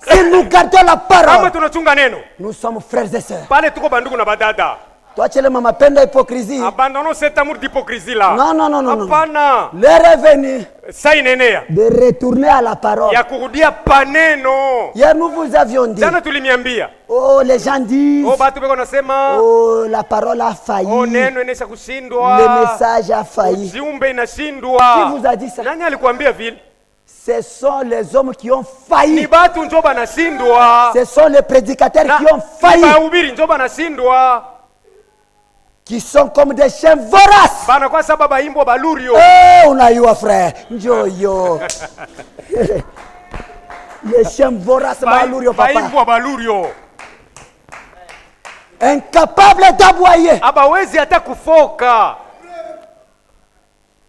si nous gardons la Kama parole, tunachunga neno, nous sommes frères et sœurs. pale tuko bandugu na badada. Tuachele mapendo ya hypocrisie. Abandonnons cet amour d'hypocrisie là. Non, non, non, non, non. Hapana. L'heure est venue Sa inenea de retourner à la parole. ya kurudia paneno. Hier, nous vous avions dit, Jana tulimiambia, oh, les gens disent, oh batu beko nasema, oh, la parole a failli, oh neno inesha le kushindwa, message a failli. ziumbe Qui inashindwa. vous a dit ça? Nani alikuambia vile? Ce sont les hommes qui ont Ni failli. batu njo banashindwa. Ce sont les prédicateurs qui ont Ni failli, bahubiri njo banashindwa. qui sont comme des chiens voraces. Bana kwa sababu baimbo balurio. Oh, unayua frère. Njoyo. Les chiens voraces, balurio papa. Baimbo balurio. Incapable d'aboyer. Abawezi hata kufoka.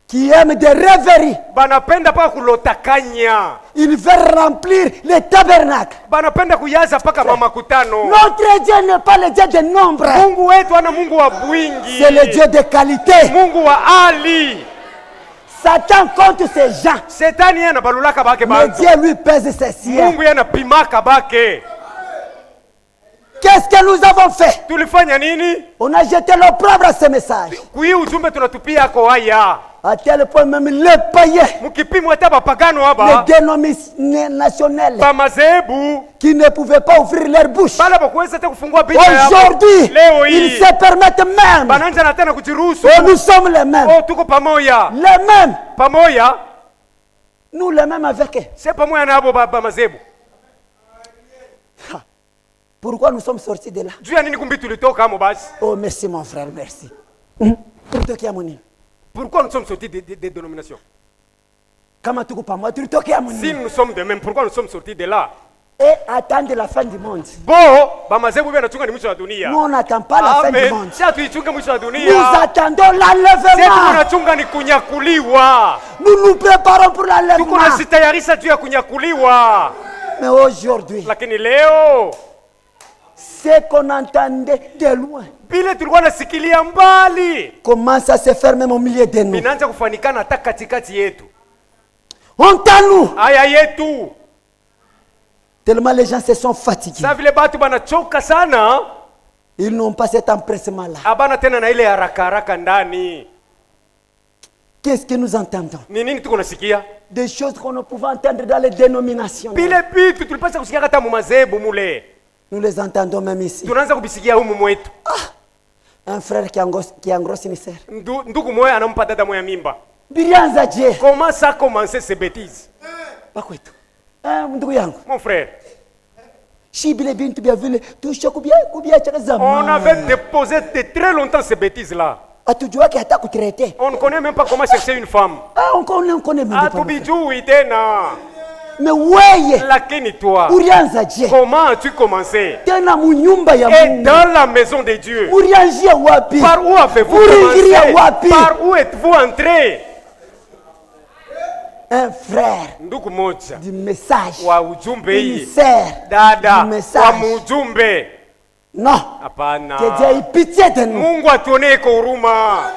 qui aiment des rêveries. banapenda paka kulotakanya, Ils veulent remplir les tabernacles. banapenda kuyaza paka mamakutano. Notre Dieu n'est pas le Dieu de nombre. Mungu wetu ana Mungu wa bwingi, C'est le Dieu de qualité. Mungu wa ali. Satan compte ses gens. Setani yana balulaka bake Mais bantu, Dieu lui pèse ses siens. Mungu yana pimaka bake. Qu'est-ce que nous avons fait? Tulifanya nini? On a jeté l'opprobre à ce message. Kui ujumbe tunatupia ko haya. À tel point même les païens, Mukipimwa hata bapagano les haba, dénominationnels, ba mazebu, qui ne pouvaient pas ouvrir leur bouche. bala bakuweza hata kufungua bicha yao. Aujourd'hui, Leo ils hii se permettent même. bananja na tena kujiruhusu. Oh, nous sommes les mêmes. Oh, tuko pamoja. Les mêmes. Pamoja. Nous les mêmes avec eux. Se pamoja na abo ba mazebu. Pourquoi nous sommes sortis de là? Juu ya nini kumbi tulitoka hamo basi? Oh, merci mon frère, merci. Tulitokea munini? Pourquoi nous sommes sortis des dénominations? Kama tuko pamoja, tulitokea Si munini? nous sommes de même, pourquoi nous sommes sortis de là? Et attendre la fin du monde. Bo, ba mazebu bia nachunga ni mwisho wa dunia. Nous, on n'attend pas la fin du Amen. monde. Si tuichunge mwisho wa Nous dunia. attendons Sisi l'enlèvement. tunachunga ni kunyakuliwa. Nous nous préparons pour Tuko l'enlèvement. nasitayarisha juu ya kunyakuliwa. Mais aujourd'hui, Lakini leo ce qu'on entendait de loin bile tulikuwa nasikilia mbali commence à se faire même au milieu de nous. binaanza kufanikana hata katikati yetu. Honte à nous. Aya yetu. Tellement les gens se sont fatigués. Sa vile batu banachoka sana, Ils n'ont pas cet empressement-là. abana tena na ile haraka haraka ndani. Qu'est-ce que nous entendons? Ni nini tuko nasikia? Des choses qu'on ne pouvait entendre dans les dénominations. Bile bitu tulipasa kusikia hata mu mazebu mule. Nous les entendons même ici. Tunaanza kubisikia humu mwetu. Un frère qui engrosse une sœur. Ndugu moya anampa dada moya mimba. Bilianza je. Comment ça a commencé ces bêtises? Bakwetu. Ndugu yangu. Mon frère, Shibile bintu bya vile kubia chaka on zamani. avait déposé de très longtemps ces bêtises-là. Hatujuaki hata kutraiter. On ne connaît même pas comment chercher une femme. On connaît même pas. Hatubijui tena. Mais weye, Lakini toi, ulianza je. comment as-tu commencé? Tena munyumba ya Et Mungu. dans la maison de Dieu, Ulianzia wapi? par où avez-vous Uliingilia commencé? wapi? Par où êtes-vous entré? Un frère Ndugu moja du message. wa ujumbe Une hii, sœur dada du message. wa mujumbe. Non. Hapana. Que Dieu ait pitié de nous. Mungu atuonee kwa huruma.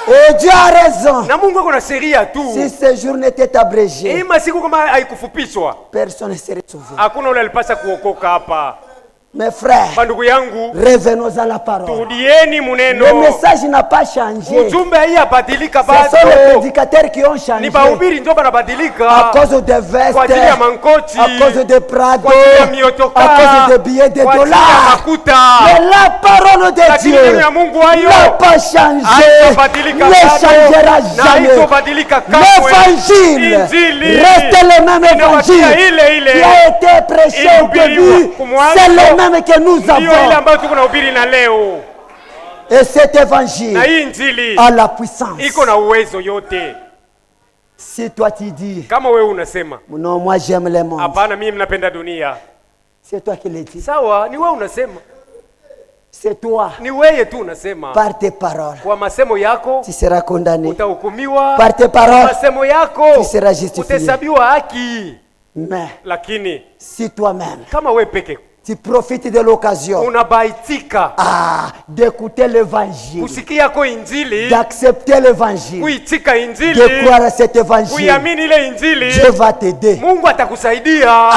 Et Dieu a raison. Na Mungu ako na sheria tu. Si ce jour n'était abrégé, Hii masiku kama haikufupishwa, personne ne serait sauvé. hakuna ule alipasa kuokoka hapa. Mes frères, Bandugu yangu, revenons à la parole. turudieni Le muneno. message n'a pas changé. Ujumbe hii abadilika Ce sont les bado. prédicateurs qui ont Ni changé. bahubiri ndio À banabadilika. cause des vestes, Kwa ajili ya mankoti, à cause des Prado, kwa ajili ya à miotoka, cause des billets de kwa ajili ya dollars. makuta. Mais la parole de Lakini neno Dieu ya Mungu hayo n'a pas changé, haitobadilika ne changera bado na jamais. haitobadilika kamwe. L'évangile Injili reste le même inabakia évangile ile ile. qui a été prêché au Ilihubiriwa début. kumwanzo. C'est le même que nous Ndio ile avons. ambayo tuko na hubiri na leo. Et cet Na évangile hii injili a la puissance. iko na uwezo yote. Si toi tu dis, Kama wewe unasema non, moi j'aime le monde, hapana, mimi mnapenda dunia, c'est toi qui le dis. sawa, ni wewe unasema, C'est toi, ni wewe tu unasema. par tes paroles, Kwa masemo yako tu seras condamné. utahukumiwa, Par tes kwa paroles, masemo yako tu seras justifié. utahesabiwa haki. Mais Lakini si toi-même, kama wewe peke tu profites de l'occasion unabaitika d'écouter l'évangile, kusikia ko injili, d'accepter l'évangile, kuitika de injili, croire à cet évangile, kuiamini ile injili, Dieu va t'aider. Mungu atakusaidia.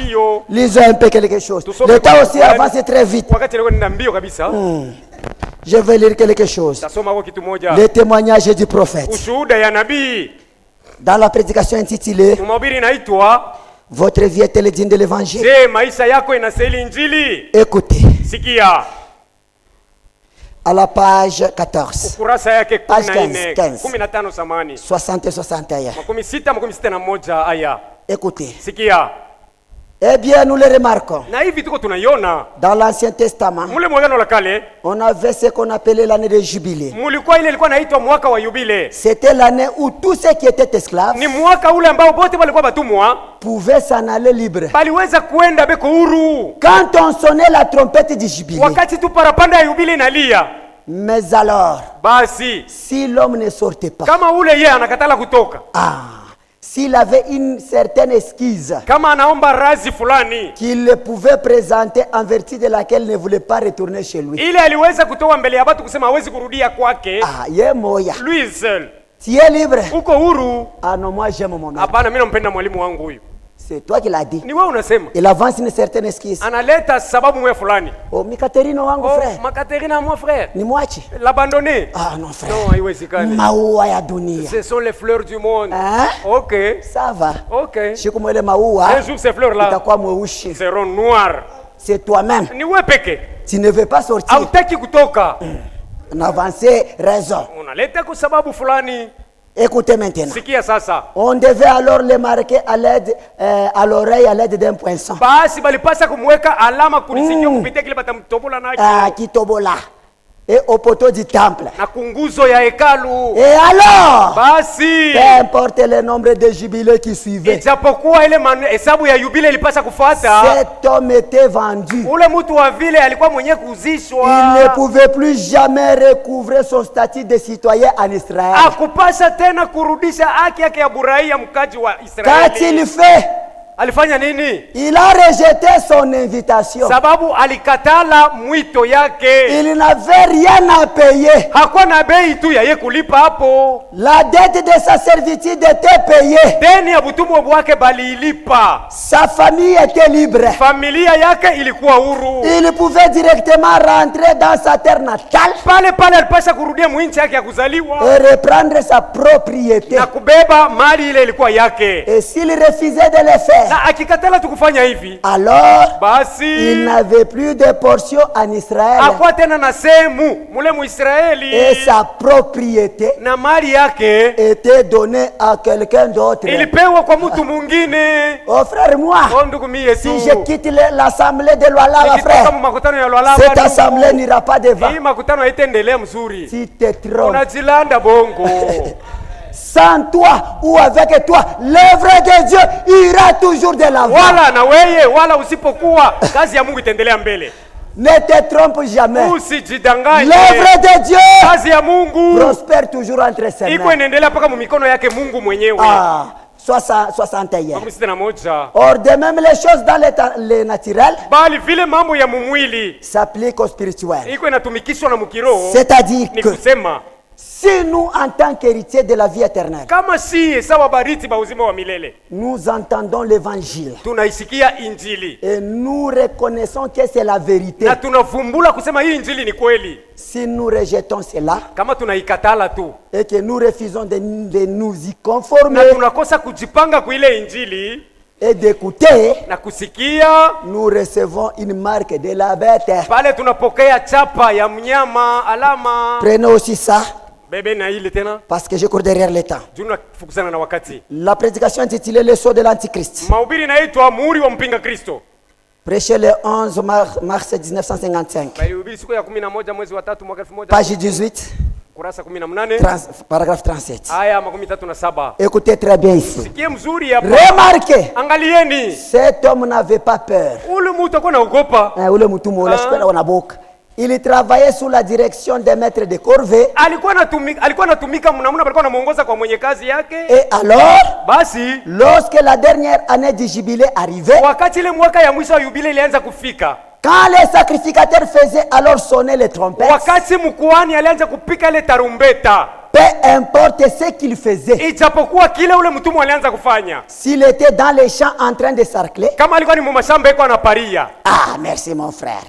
Ndio Lisons un peu quelque chose. Tusome Le temps kwa aussi Qur'an. avance très vite. wakati alikuwa nina mbio kabisa. Je vais lire quelque chose. Tasoma kwa kitu moja, Le témoignage du prophète. ushuhuda ya nabii. Dans la prédication intitulée Mahubiri inaitwa Votre vie est-elle digne de l'évangile? Je, maisha yako inastahili injili? Écoutez, Sikia à la page 14, kurasa yake Page 14 15. 15 samani 60 et 61. 61 aya. Écoutez. Sikia, Eh bien, nous le remarquons. na hivi tuko tunaiona Dans l'Ancien Testament, mule mwagano la kale, on avait ce qu'on appelait l'année de jubilé. mulikuwa ile ilikuwa naitwa mwaka wa yubile. C'était l'année où tous ceux qui étaient esclaves Ni mwaka ule ambao bote walikuwa batumwa pouvaient s'en aller libres. baliweza kuenda beko huru. Quand on sonnait la trompette du jubilé, Wakati tu parapanda ya yubile inalia, Mais alors, basi si l'homme ne sortait pas, kama ule yeye anakatala kutoka, s'il avait une certaine esquisse kama anaomba razi fulani qu'il pouvait présenter en vertu de laquelle il ne voulait pas retourner chez lui, ile aliweza kutoa mbele ya watu kusema hawezi kurudia kwake, ye moya, lui seul, tu es libre. uko huru. Ah non, moi j'aime mon maître. Hapana, mimi nampenda mwalimu wangu huyu. C'est toi qui l'as dit. Ni wewe unasema. Il avance une certaine esquisse. Analeta sababu mwe fulani. Oh, Mikaterino wangu frère. Makaterina mon frère. Ni mwachi. L'abandonner. Ah non frère. Non, haiwezekani. Maua ya dunia. Ce sont les fleurs du monde. Hein? OK. Ça va. OK. Siku mwele maua. Un jour ces fleurs là itakuwa mweushi. seront noires. C'est toi-même. Ni wewe peke. Tu ne veux pas sortir. Hautaki kutoka. On avance raison. Unaleta kwa sababu fulani. Écoutez maintenant. Sikia sasa. On devait alors le marquer à l'aide à l'oreille à l'aide d'un poinçon. Basi balipasa kumweka alama kulisikio kupitia kile batamtobola nacho. Kitobola. Et au poteau du temple. Na kunguzo ya hekalu. Et alors, basi peu importe le nombre de jubilés qui suivaient, ijapokuwa ile hesabu ya yubile ilipasa kufuata, cet homme était vendu. ule mtu wa vile alikuwa mwenye kuzishwa. Il ne pouvait plus jamais recouvrer son statut de citoyen en Israël. Akupasha tena kurudisha haki yake ya buraia mkaji wa Israeli. Qu'a-t-il fait? Alifanya nini? Il a rejeté son invitation. Sababu alikatala mwito yake. Il n'avait rien à payer. Hakuwa na bei tu ya yeye kulipa hapo. La dette de sa servitude était payée. Deni ya butumwa bwake baliilipa. Sa famille était libre. Familia yake ilikuwa huru. Il pouvait directement rentrer dans sa terre natale. Pale pale alipasha kurudia mwinchi yake ya kuzaliwa. Et reprendre sa propriété. Na kubeba mali ile ilikuwa yake. Et s'il refusait de le faire, na akikatala tukufanya hivi, alors basi il n'avait plus de portion en Israël. Hakuwa tena na sehemu mule mu Israeli. Et sa propriété na mali yake était donnée à quelqu'un d'autre. Ilipewa kwa mtu mwingine. Oh frère, moi, ndugu mie tu, si je quitte l'assemblée de Lualaba, frère, makutano ya Lualaba, cette assemblée n'ira pas devant. Hii makutano haitaendelea mzuri. Si te trompes, unajilanda bongo. Sans toi ou avec toi, l'œuvre de Dieu ira toujours de l'avant. Wala na weye, wala usipokuwa, kazi ya Mungu itaendelea mbele. Ne te trompe jamais. Usijidanganye. L'œuvre de Dieu, kazi ya Mungu, prospère toujours entre ses mains. Iko inaendelea paka mu mikono yake Mungu mwenyewe. 61. Or de même les choses dans le naturel bali vile mambo ya mumwili s'appliquent au spirituel. Iko inatumikishwa na mukiroho. C'est-à-dire que kusema, si nous, en tant qu'héritiers de la vie éternelle, kama si sawa bariti ba uzima wa milele, nous entendons l'évangile, tunaisikia injili, et nous reconnaissons que c'est la vérité, na tunavumbula kusema hii injili ni kweli, si nous rejetons cela, kama tunaikatala tu, et que nous refusons de nous y conformer, na tunakosa kujipanga kwa ile injili et d'écouter, na kusikia, nous recevons une marque de la bête. Pale tunapokea chapa ya mnyama, alama. Prenez aussi ça. Bebe na ile tena. Parce que je cours derrière le temps. Juna fukuzana na wakati. La prédication intitulée Le sceau de l'Antichrist. Mahubiri inaitwa muhuri wa mpinga Kristo. Prêché le 11 mars 1955. Mahubiri siku ya 11 mwezi wa 3 mwaka 1000. Page 18. Kurasa 18. Paragraphe 37. Aya 37. Écoutez très bien ici. Sikie mzuri hapa. Remarquez. Angalieni. Cet homme n'avait pas peur. Ule mtu alikuwa anaogopa. Ule mtu mwoleshwa na boka. Il travaillait sous la direction des maîtres de corvée. Alikuwa anatumika mnamuna alikuwa anamuongoza kwa mwenye kazi yake. Et alors, basi lorsque la dernière année du jubilé arrivait, wakati ile mwaka ya mwisho wa yubile ilianza kufika, quand les sacrificateurs faisaient alors sonner les trompettes, wakati mkuhani alianza kupika ile tarumbeta, peu importe ce qu'il faisait, ijapokuwa kile ule mtumwa alianza kufanya, s'il était dans les champs en train de sarcler, kama alikuwa ni mumashamba yako anaparia, merci mon frère,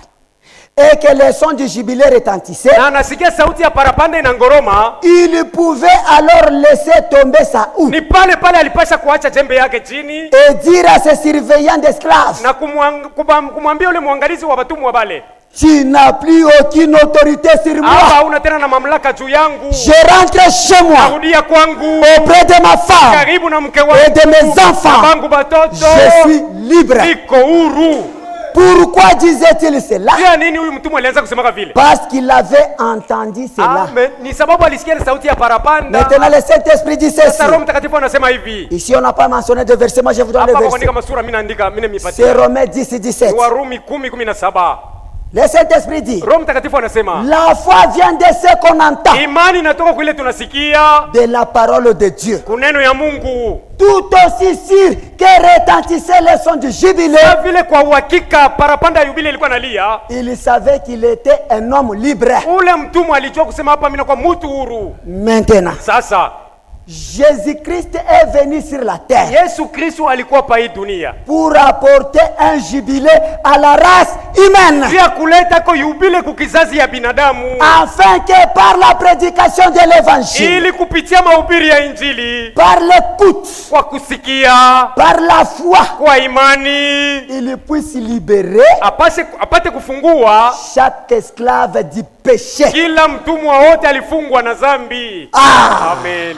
et que le son du jubilé retentissait, na anasikia sauti ya parapanda na ngoroma, il pouvait alors laisser tomber sa houe, ni pale pale alipasha kuacha jembe yake chini, et dire à ses surveillants d'esclaves, na kumwambia ule mwangalizi wa watumwa wale, tu n'as plus aucune autorité sur moi. Hapa una tena na mamlaka juu yangu. Je rentre chez moi. Narudia kwangu. Auprès de ma femme. Karibu na mke wangu. Et de mes enfants. Bangu batoto. Je suis libre. Niko huru. Pourquoi disait-il cela? Pia nini huyu mtumwa alianza kusema vile? Parce qu'il avait entendu cela. Amen. Ni sababu alisikia sauti ya parapanda. Maintenant le Saint-Esprit dit ceci. Sasa Roho Mtakatifu anasema hivi. Ici on n'a pas mentionné de verset, moi je vous donne le verset. Hapa kwa masura mimi naandika, mimi nimepatia. C'est Romains 10:17. Warumi 10:17. Le Saint-Esprit dit, Roho Mtakatifu anasema la foi vient de ce qu'on entend, imani inatoka kule tunasikia de la parole de Dieu. kuneno ya Mungu. Tout aussi sûr que retentissait le son du jubilé, Kama vile kwa uhakika parapanda ya yubile ilikuwa nalia, il savait qu'il était un homme libre. ule mtumwa alijua kusema hapa mimi nakuwa mtu huru. Maintenant, Sasa Jésus-Christ est venu sur la terre Yesu Kristo alikuwa pa hii dunia pour apporter un jubilé à la race humaine, pia kuleta ko yubile kukizazi ya binadamu, afin que par la prédication de l'évangile, ili kupitia mahubiri ya Injili, par l'écoute, kwa kusikia, par la foi, kwa imani, il puisse libérer apate kufungua chaque esclave du péché. kila mtumwa wote alifungwa na dhambi. Amen.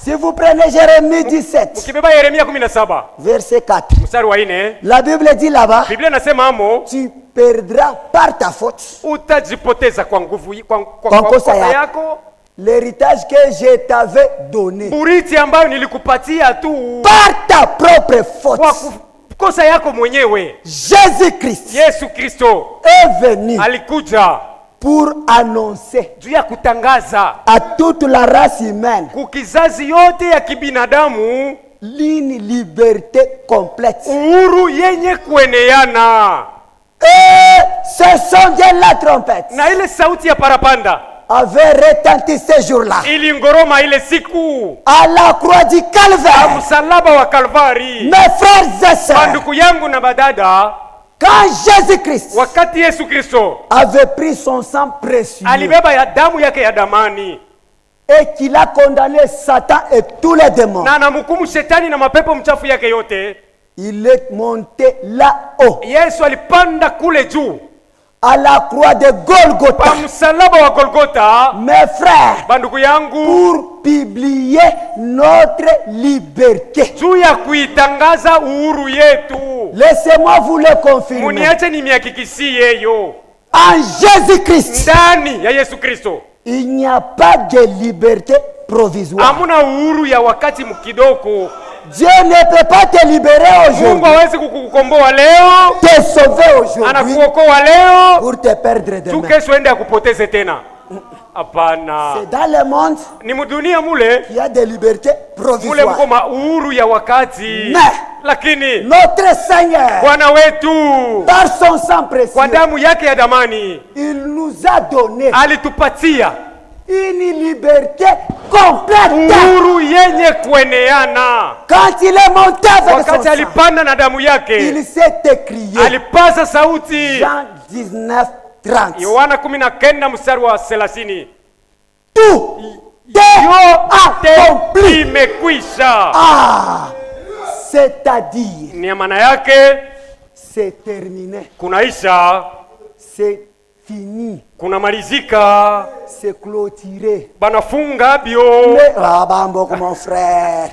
Si vous prenez Jérémie 17, Ukibeba Yeremia 17 verset 4, mstari wa 4, la Bible dit là-bas, Biblia inasema amo tu perdras par ta faute utajipoteza kwa nguvu kwa kosa kosa yako yako l'héritage que je t'avais donné. buriti ambayo nilikupatia tu Par ta propre faute, kwa kosa yako mwenyewe. Jésus-Christ Yesu Kristo est venu alikuja pour annoncer juu ya kutangaza à toute la race humaine kukizazi yote ya kibinadamu une liberté complète. uhuru yenye kueneana. Et ce son de la trompette Na ile sauti ya parapanda avait retenti ce jour-là ilingoroma ile siku à la croix du Calvaire. msalaba wa Kalvari. Mes frères et sœurs, Ndugu yangu na badada, quand Jésus-Christ wakati Yesu Kristo avait pris son sang précieux alibeba ya damu yake ya damani et qu'il a condamné Satan et tous les démons, na anamhukumu shetani na mapepo mchafu yake yote, il est monté là-haut Yesu alipanda kule juu à la croix de Golgotha. pa msalaba wa Golgotha. Mes frères, Bandugu yangu, pour publier notre liberté. juu ya kuitangaza uhuru yetu, Laissez-moi vous le confirmer. muniache nimihakikishie yo, En Jésus-Christ, ndani ya Yesu Kristo il n'y a pas de liberté provisoire. hamuna uhuru ya wakati mkidoko. Dieu ne peut pas te libérer Mungu aujourd'hui, hawezi kukukomboa leo, te sauver aujourd'hui anakuokoa leo pour te perdre tu demain. kesho ende akupoteze tena. Hapana, C'est dans le monde ni mudunia mule qu'il y a des libertés mule provisoires. mko uhuru ya wakati, Mais lakini notre Seigneur, Bwana wetu par son sang précieux, kwa damu yake ya damani il nous a donné alitupatia une liberté complète. uhuru yenye kueneana. Quand il est monté avec son Wakati sang, alipanda na damu yake il s'est écrié. alipaza sauti. Jean 19:30. Yohana 19 mstari wa 30, Tout est yote accompli. imekwisha. C'est-à-dire, Ni maana yake c'est terminé, kunaisha, c'est fini, kunamalizika, c'est clôturé. banafunga bio. Mais, Bamboko, mon frère,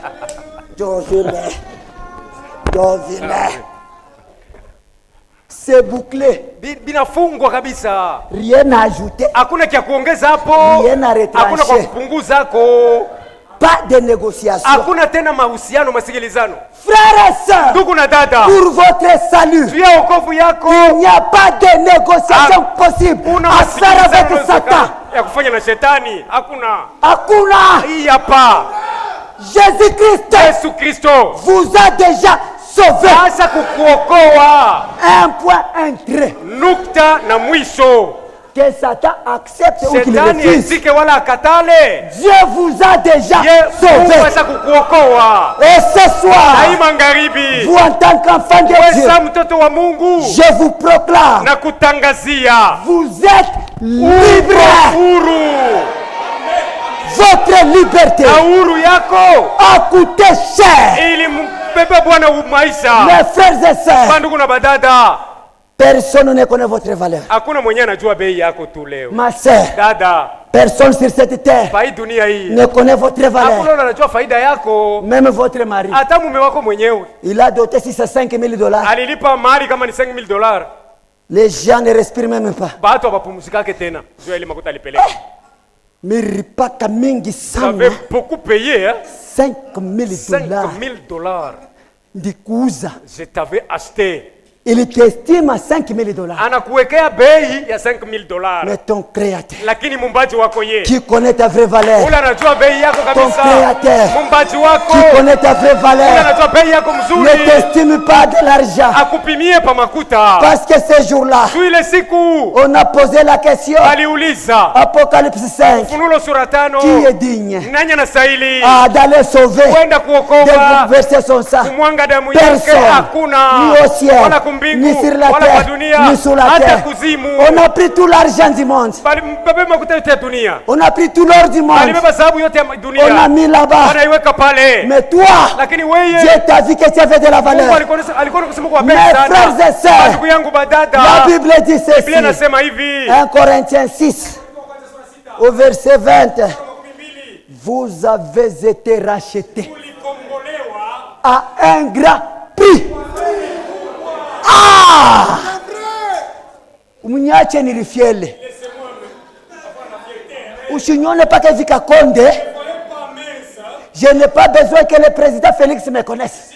Jovile, c'est bouclé, Binafungwa kabisa, rien à ajouter, hakuna kia kuongeza hapo, rien à hakuna kwa retrancher, kupunguza hako, pas de négociation. hakuna tena mahusiano masikilizano. Frères et sœurs, Ndugu na dada, pour votre salut, juu ya wokovu yako il n'y a pas de négociation possible kuna à faire avec masikilizano Satan. ya kufanya na shetani, hakuna. Hakuna. Hii hapa Jésus-Christ Yesu Kristo vous a déjà sauvé. sasa kukuokoa, Un point, un trait. nukta na mwisho. Que Satan accepte ou qu'il Shetani refuse. ezike wala akatale, Dieu vous a déjà Mungu sauvé. sasa kukuokoa. Et ce Na soir, hii magharibi, vous en tant qu'enfant de Dieu, wesa mtoto wa Mungu je vous proclame, na kutangazia vous êtes libre. uhuru, Votre liberté na uhuru yako a coûté cher. ili mbebe Bwana maisha. Mes frères et sœurs, Ndugu na badada, personne ne connaît votre valeur. hakuna mwenye anajua bei yako tu leo. Ma sœur, Dada, personne sur cette terre pa hii dunia hii ne connaît votre hakuna valeur. yule anajua faida yako, Même votre mari. hata mume wako mwenyewe. Il a doté si c'est 5 000 $. Alilipa mali kama ni $5,000, Les gens ne respirent même pas. batu hawapumzikake tena juu ya ile makuta alipeleka. Miripaka mingi Ça avait sana. beaucoup payé, hein? 5 000 $. $5,000. Ndikuuza. Je t'avais acheté. Il t'estime à 5 000 $. anakuwekea bei ya $5,000, Mais ton créateur, lakini mumbaji wako ye qui connaît ta vraie valeur, ule anajua bei yako ton kabisa. créateur, Mumbaji wako qui connaît ta vraie ule valeur, anajua bei yako ne mzuri, t'estime pas de l'argent. akupimie pa makuta. Parce que ce jour-là, Tu ile siku on a posé la question, aliuliza Apocalypse 5, Ufunuo sura 5, qui est digne nani anastahili d'aller sauver, kwenda de kuokoa verser son sang? kumwanga damu yake? Personne, Hakuna, ni au ciel, wala kumbingu, ni sur la wala kwa terre, dunia, ni sous la hata terre. kuzimu. On a pris tout l'argent du monde. Bali mbebe makuta yote ya dunia, On a pris tout l'or du monde. alibeba sababu yote ya On a dunia, mis là-bas. anaiweka pale. Mais toi, Lakini Dieu wewe t'a vu que tu avais de la Mungu valeur. alikuwa kusema kwa Mes bei frères et sana. sœurs, Ndugu yangu badada, la Bible dit ceci. Biblia inasema hivi, 1 Corinthiens 6, au verset 20. Vous avez été rachetés tulikombolewa à un grand prix. Ah! Mnyache nilifiele. Usinione paka vika konde. Je n'ai pas besoin que le président Félix me connaisse.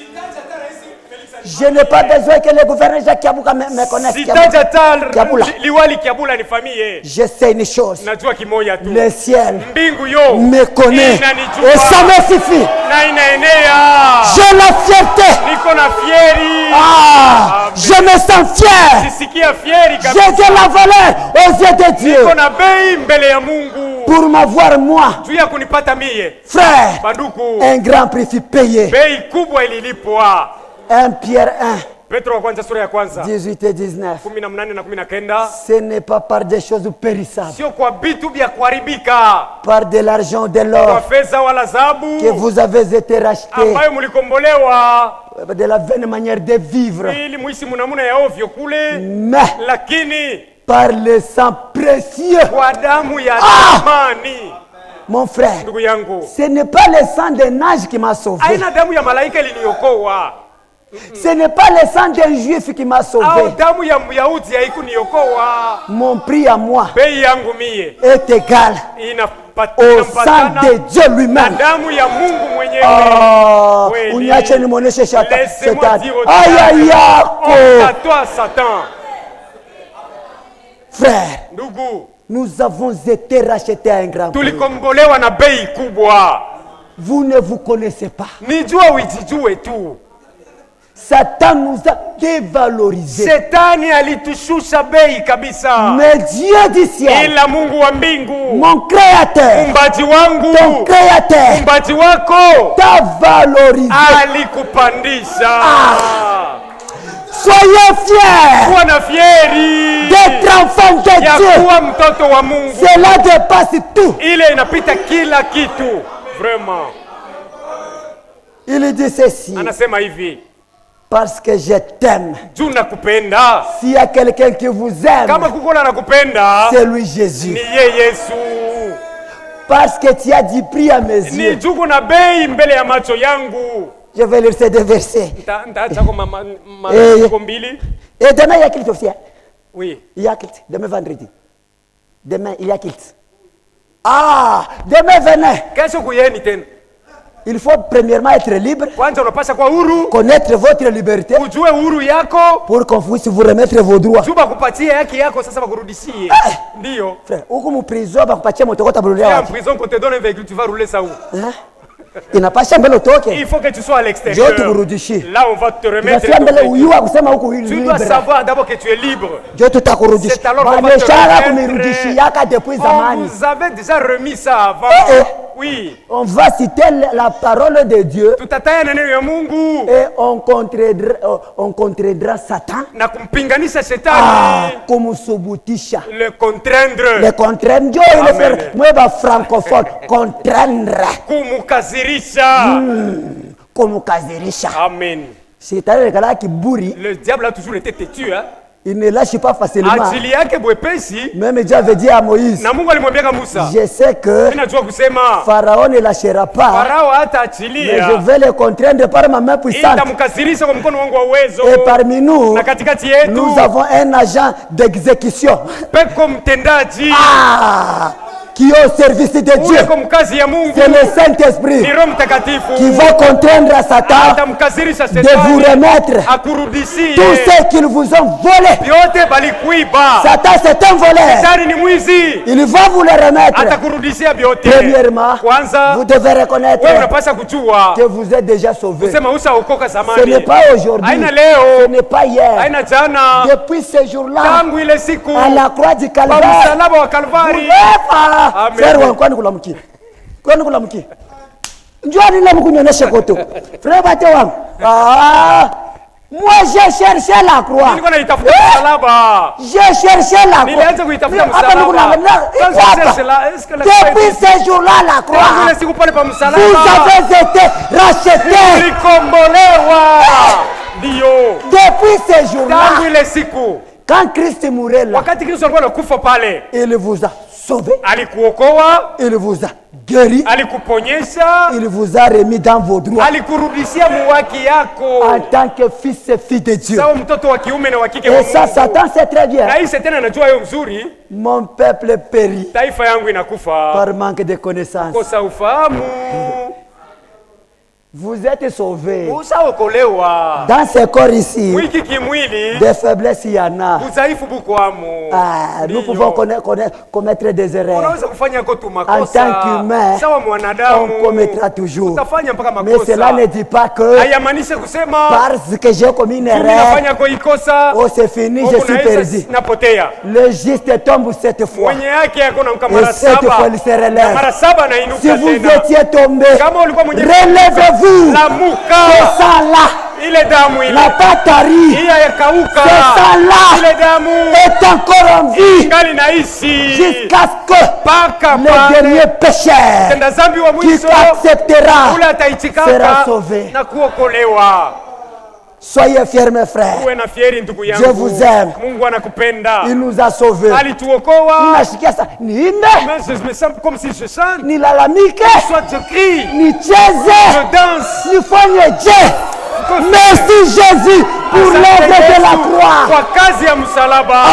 Je n'ai pas besoin que le gouverneur Jacques Kiabuka me connaisse. sitaja Kiabula. liwali Kiabula ni famille. Je sais une chose. Najua kimoja tu, Le ciel mbingu yo me connaît. inanijua Et ça me suffit. na inaenea. J'ai la fierté. Niko na fieri, Ah! Je me sens fier. sisikia fieri J'ai kabisa. de la valeur aux yeux de Dieu. Niko na bei mbele ya Mungu Pour m'avoir moi, juu ya kunipata mie. frère, Banduku, un grand prix fut payé. bei kubwa ililipwa. 1 Pierre 1, Petro wa kwanza sura ya kwanza 18 et 19. 18 na 19, Ce n'est pas par des choses périssables, sio kwa vitu vya kuharibika, par de l'argent ou de kwa l'or, fedha wala dhahabu, que vous avez été rachetés ambayo mlikombolewa de la vaine manière de vivre, ili muishi munamuna ya ovyo kule, mais lakini par le sang précieux. kwa damu ya Ah! thamani. Mon frère, Ndugu yangu, ce n'est pas le sang d'un ange qui m'a sauvé. aina damu ya malaika iliniokoa, Ce n'est pas le sang d'un juif qui m'a au sauvé. damu ya Myahudi haikuniokoa. Mon prix à moi Bei yangu mie est égal au sang inampatana de Dieu na lui-même. damu ya Mungu mwenyewe. Ah, Kweli. uniache nimwoneshe Laissez-moi shetani. dire au Aïe aïe Honte yako. à toi, Satan. Frère, Ndugu, nous avons été rachetés à un grand prix. tulikombolewa na bei kubwa. Vous ne vous connaissez pas. Nijua ujijue tu. Satan nous a dévalorisés. Shetani alitushusha bei kabisa, Mais Dieu du ciel, ila Mungu wa mbingu, mon créateur, mumbaji wangu, ton créateur, mumbaji wako t'a valorisé. alikupandisha. Soyez fiers Kuwa na fieri d'être enfant de ya Dieu. kuwa mtoto wa Mungu. Cela dépasse tout. Ile inapita kila kitu. Vraiment. Il dit ceci, Anasema hivi, parce que je t'aime. juu nakupenda. S'il y a quelqu'un qui vous aime, Kama kuko na nakupenda, c'est lui Jésus. ni ye Yesu. Parce que tu as dit prix à mes Ni yeux. juu kuna bei mbele ya macho yangu. Je vais lire ces deux versets. Nitaacha kwa Eh. mako mbili. Et demain, il y a culte officiel. Oui. Il y a culte. Demain, vendredi. Demain, il y a culte. Ah, demain, venez. Kesho kuyeni tena. Il faut premièrement être libre, Kwanza unapasha kwa huru, connaître votre liberté ujue huru yako, pour qu'on puisse vous remettre vos droits. juu bakupatie haki yako sasa bakurudishie. Ndio. Frère, huku mprison bakupatia motokota bululia En wapi? prison qu'on te donne un véhicule, tu vas rouler ça où? Hein? Inapasha mbele utoke. Il faut que tu sois à l'extérieur. Ndio tukurudishie. Là on va te remettre Tunafia ton mbele véhicule. uyua kusema huku Tu dois libre. savoir d'abord que tu es libre. Ndio tutakurudishia. C'est alors qu'on va te Baneshara remettre. kumirudishiaka depuis On zamani. vous avait déjà remis ça avant. Eh. Oui. On va citer la parole de Dieu Tutataya na neno ya Mungu et on contraindra Satan na kumpinganisha à shetani, kumsubutisha. le contraindre, Le contraindre, Dieu il Amen. fait moi ba francophone contraindre, kumukazirisha. kumukazirisha. Amen. Shetani rekala kiburi, Le diable a toujours été têtu, hein. il ne lâche pas facilement. Ajili yake bwepesi, Même Dieu avait dit à Moïse, na Mungu alimwambia Musa, je sais que mimi najua kusema Pharaon ne lâchera pas, Farao hata mais achilia, je vais le contraindre par ma main puissante. itamkazirisha kwa mkono wangu wa uwezo. Et parmi nous, Na katikati yetu nous avons un agent d'exécution peko mtendaji qui qui est au service de Dieu. ule kwa mkazi ya Mungu C'est le Saint-Esprit ni Roho Mtakatifu qui va contraindre Satan atamkazirisha de vous shetani remettre akurudishie tout ce qu'ils vous ont volé. vyote balikuiba. Satan, c'est un voleur. Shetani ni mwizi, Il va vous le remettre. atakurudishia vyote. Premièrement, Kwanza vous devez reconnaître wewe unapaswa kujua que vous êtes déjà sauvé. kusema ushaokoka Ce n'est zamani, pas aujourd'hui, haina ce leo, n'est pas hier. haina jana, Depuis ce jour-là, tangu ile siku à la croix du kwa Calvaire, msalaba wa Kalvari. Amen. frère wangu, kwani kulamkia, kwani kulamkia, njoo nile mkunyonyeshe koto, frère bate wangu. Moi j'ai cherché la croix. Nilikuwa naitafuta msalaba. J'ai cherché la croix. Nilianza kuitafuta Hapa msalaba. depuis ce jour-là la Tangu croix, ile siku pale pa vous msalaba avez été rachetés. tulikombolewa. Ndio. Depuis ce Tangu jour-là, ile siku quand Christ mourait là, wakati Kristo alikuwa anakufa pale, il vous a sauvé, alikuokoa, il vous a guéri, alikuponyesha, il vous a remis dans vos droits alikurudishia muwaki yako en tant que fils et fille de Dieu. sawa mtoto wa kiume na wa kike wa Et ça, Mungu. Satan sait très bien. Na hii shetani anajua hiyo mzuri, Mon peuple périt taifa yangu inakufa par manque de connaissance. kosa ufahamu. Vous êtes sauvés. Ushaokolewa. Dans ce corps ici, Mwiki kimwili des faiblesses, il y en a. udhaifu bukwamo. Nous pouvons commettre des erreurs. Unaweza kufanya ko tu En makosa tant qu'humain, sawa mwanadamu, on commettra toujours. utafanya mpaka Mais cela ne makosa. dit pas que Hayamaanishe kusema parce que j'ai commis une mimi erreur, nafanya ko ikosa oh c'est fini, je suis perdu. napotea. Le juste tombe 7 fois. Mwenye yake yako na Et mara 7 fois saba il se na relève. mara saba na Si inuka vous tena. étiez tombé, Kama ulikuwa mwenye relevez-vous. lamuka, Ce sang-là ile damu ile n'a pas tari. iya yakauka, Ce sang-là ile damu est encore en vie ngali naishi jusqu'à ce que mpaka le pale dernier pécheur tenda zambi wa qui mwisho acceptera ule sera ataichikaka sauvé. na kuokolewa. Soyez fiers, mes frères. Uwe na fieri ndugu yangu. Je vous aime. Mungu anakupenda. Il nous a sauvés. Alituokoa. Ninashikia sa niimbe, Mais je me sens comme si je chante. nilalamike, Soit je crie, nicheze, je danse. nifanye je. Merci Jésus pour Asante l'œuvre de la Yesu croix. kwa kazi ya msalaba.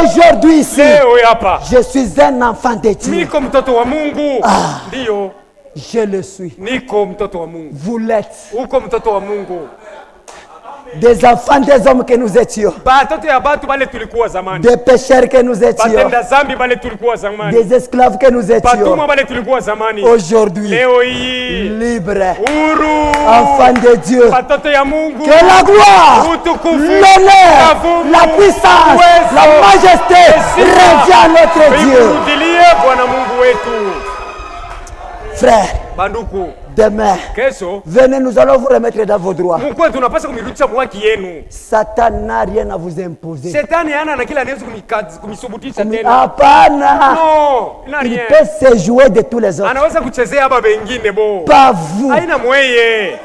Aujourd'hui ici, Leo hapa je suis un enfant de Dieu. niko mtoto wa Mungu. Ndio, Je le suis. niko mtoto wa Mungu. Vous l'êtes. Uko mtoto wa Mungu. Des enfants des hommes que nous étions. Batoto ya batu bale tulikuwa zamani. Des pécheurs que nous étions. Batenda zambi bale tulikuwa zamani. Des esclaves que nous étions. Batumwa bale tulikuwa zamani. Aujourd'hui, Leo hii libres. huru. Enfants de Dieu. Batoto ya Mungu. Que la gloire, Utukufu, l'honneur, mavuno, la puissance, uwezo, la majesté heshima, revient à notre Dieu. Vimurudilie Bwana Mungu wetu. Frère, Banduku, demain, kesho venez, nous allons vous remettre dans vos droits. Mungu wetu tunapaswa kumirudisha mwaki yenu. Satan n'a rien à vous imposer. Shetani hana na kila anaweza kumisubutisha tena. Hapana. No, ina Il rien. peut se jouer de tous les autres. Anaweza kuchezea haba bengine bo. Pas vous. Haina mweye.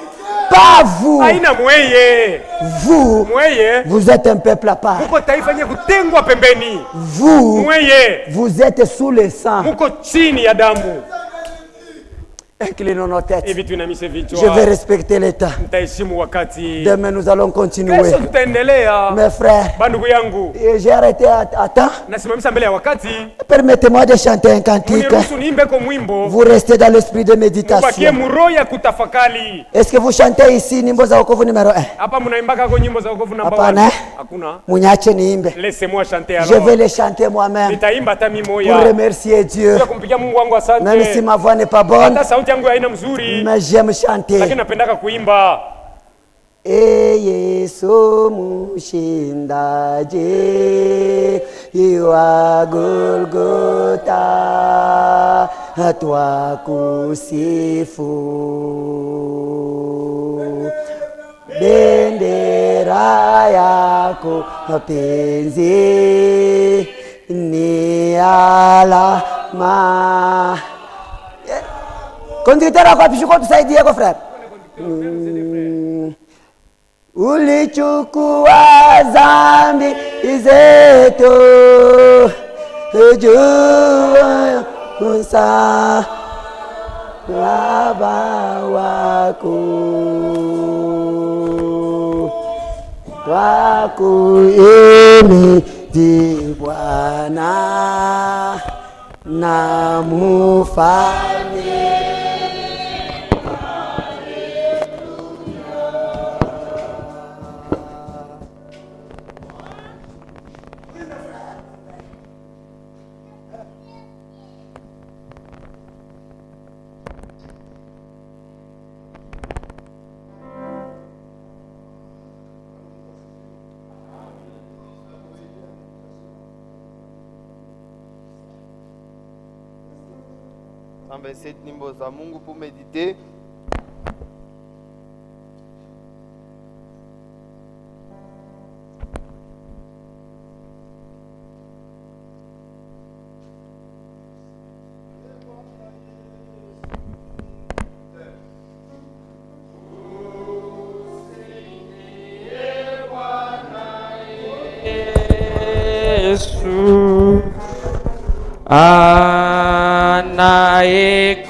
Pas vous. Haina mweye. Vous, Mweye. vous êtes un peuple à part. Muko taifa nye kutengwa pembeni. Vous, Mweye. vous êtes sous le sang. Muko chini ya damu. Inclinons nos têtes. Hivi tuinamishe vichwa. Je vais respecter l'État. Mtaheshimu wakati. Demain, nous allons continuer. Kesho tutaendelea. Mes frères, Bandugu yangu, j'ai arrêté à temps. nasimamisha mbele ya wakati. Permettez-moi de chanter un cantique. Uniruhusu niimbe kwa mwimbo. Vous restez dans l'esprit de Mubakie méditation. muroho ya kutafakari. Est-ce que vous chantez ici nyimbo za wokovu numéro 1? Hapa mnaimbaka kwa nyimbo za wokovu namba Hapana. 1. Hakuna. Munyache niimbe. Laissez-moi chanter Je vais alors. les chanter moi-même Nitaimba hata mimi pour moya. remercier Dieu. Kwa kumpigia Mungu wangu Même si asante. ma voix n'est pas bonne, Hata sauti yangu haina mzuri, mais j'aime chanter. lakini napendaka kuimba. Yesu mushindaji wa Golgotha twakusifu, bendera yako penzi ni alama. Kondiktera kwa pishuko tusaidie kwa frère. Ulichukua dhambi zetu juu msalaba wako, twakuhimidi Bwana Bwana mufalme. Cette nyimbo za Mungu pour méditer.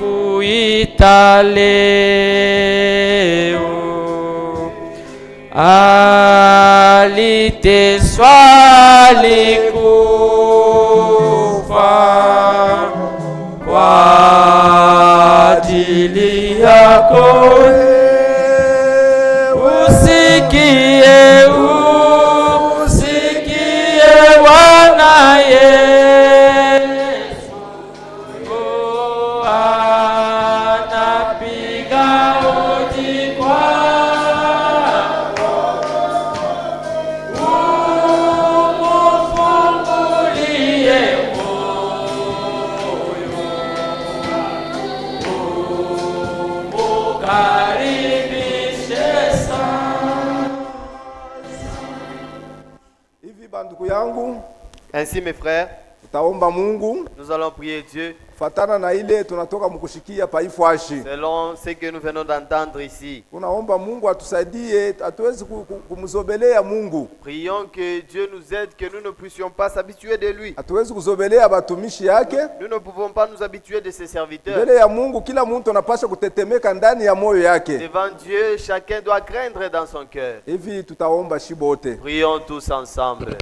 Anayekuita leo, aliteswa, alikufa kwa ajili yako. Usikie, usikie Bwana Yesu. Ainsi mes frères, nous allons prier Dieu fatana na ile tunatoka mkushikia paifwashi. Selon ce que nous venons d'entendre ici. Tunaomba Mungu atusaidie atuwezi kumzobelea Mungu. Prions que Dieu nous aide, que nous ne puissions pas s'habituer de lui. Atuwezi kuzobelea batumishi yake. Nous ne pouvons pas nous habituer de ses serviteurs. Mbele ya Mungu kila mtu anapaswa kutetemeka ndani ya moyo yake. Devant Dieu, chacun doit craindre dans son cœur. Hivi tutaomba shibote. Prions tous ensemble.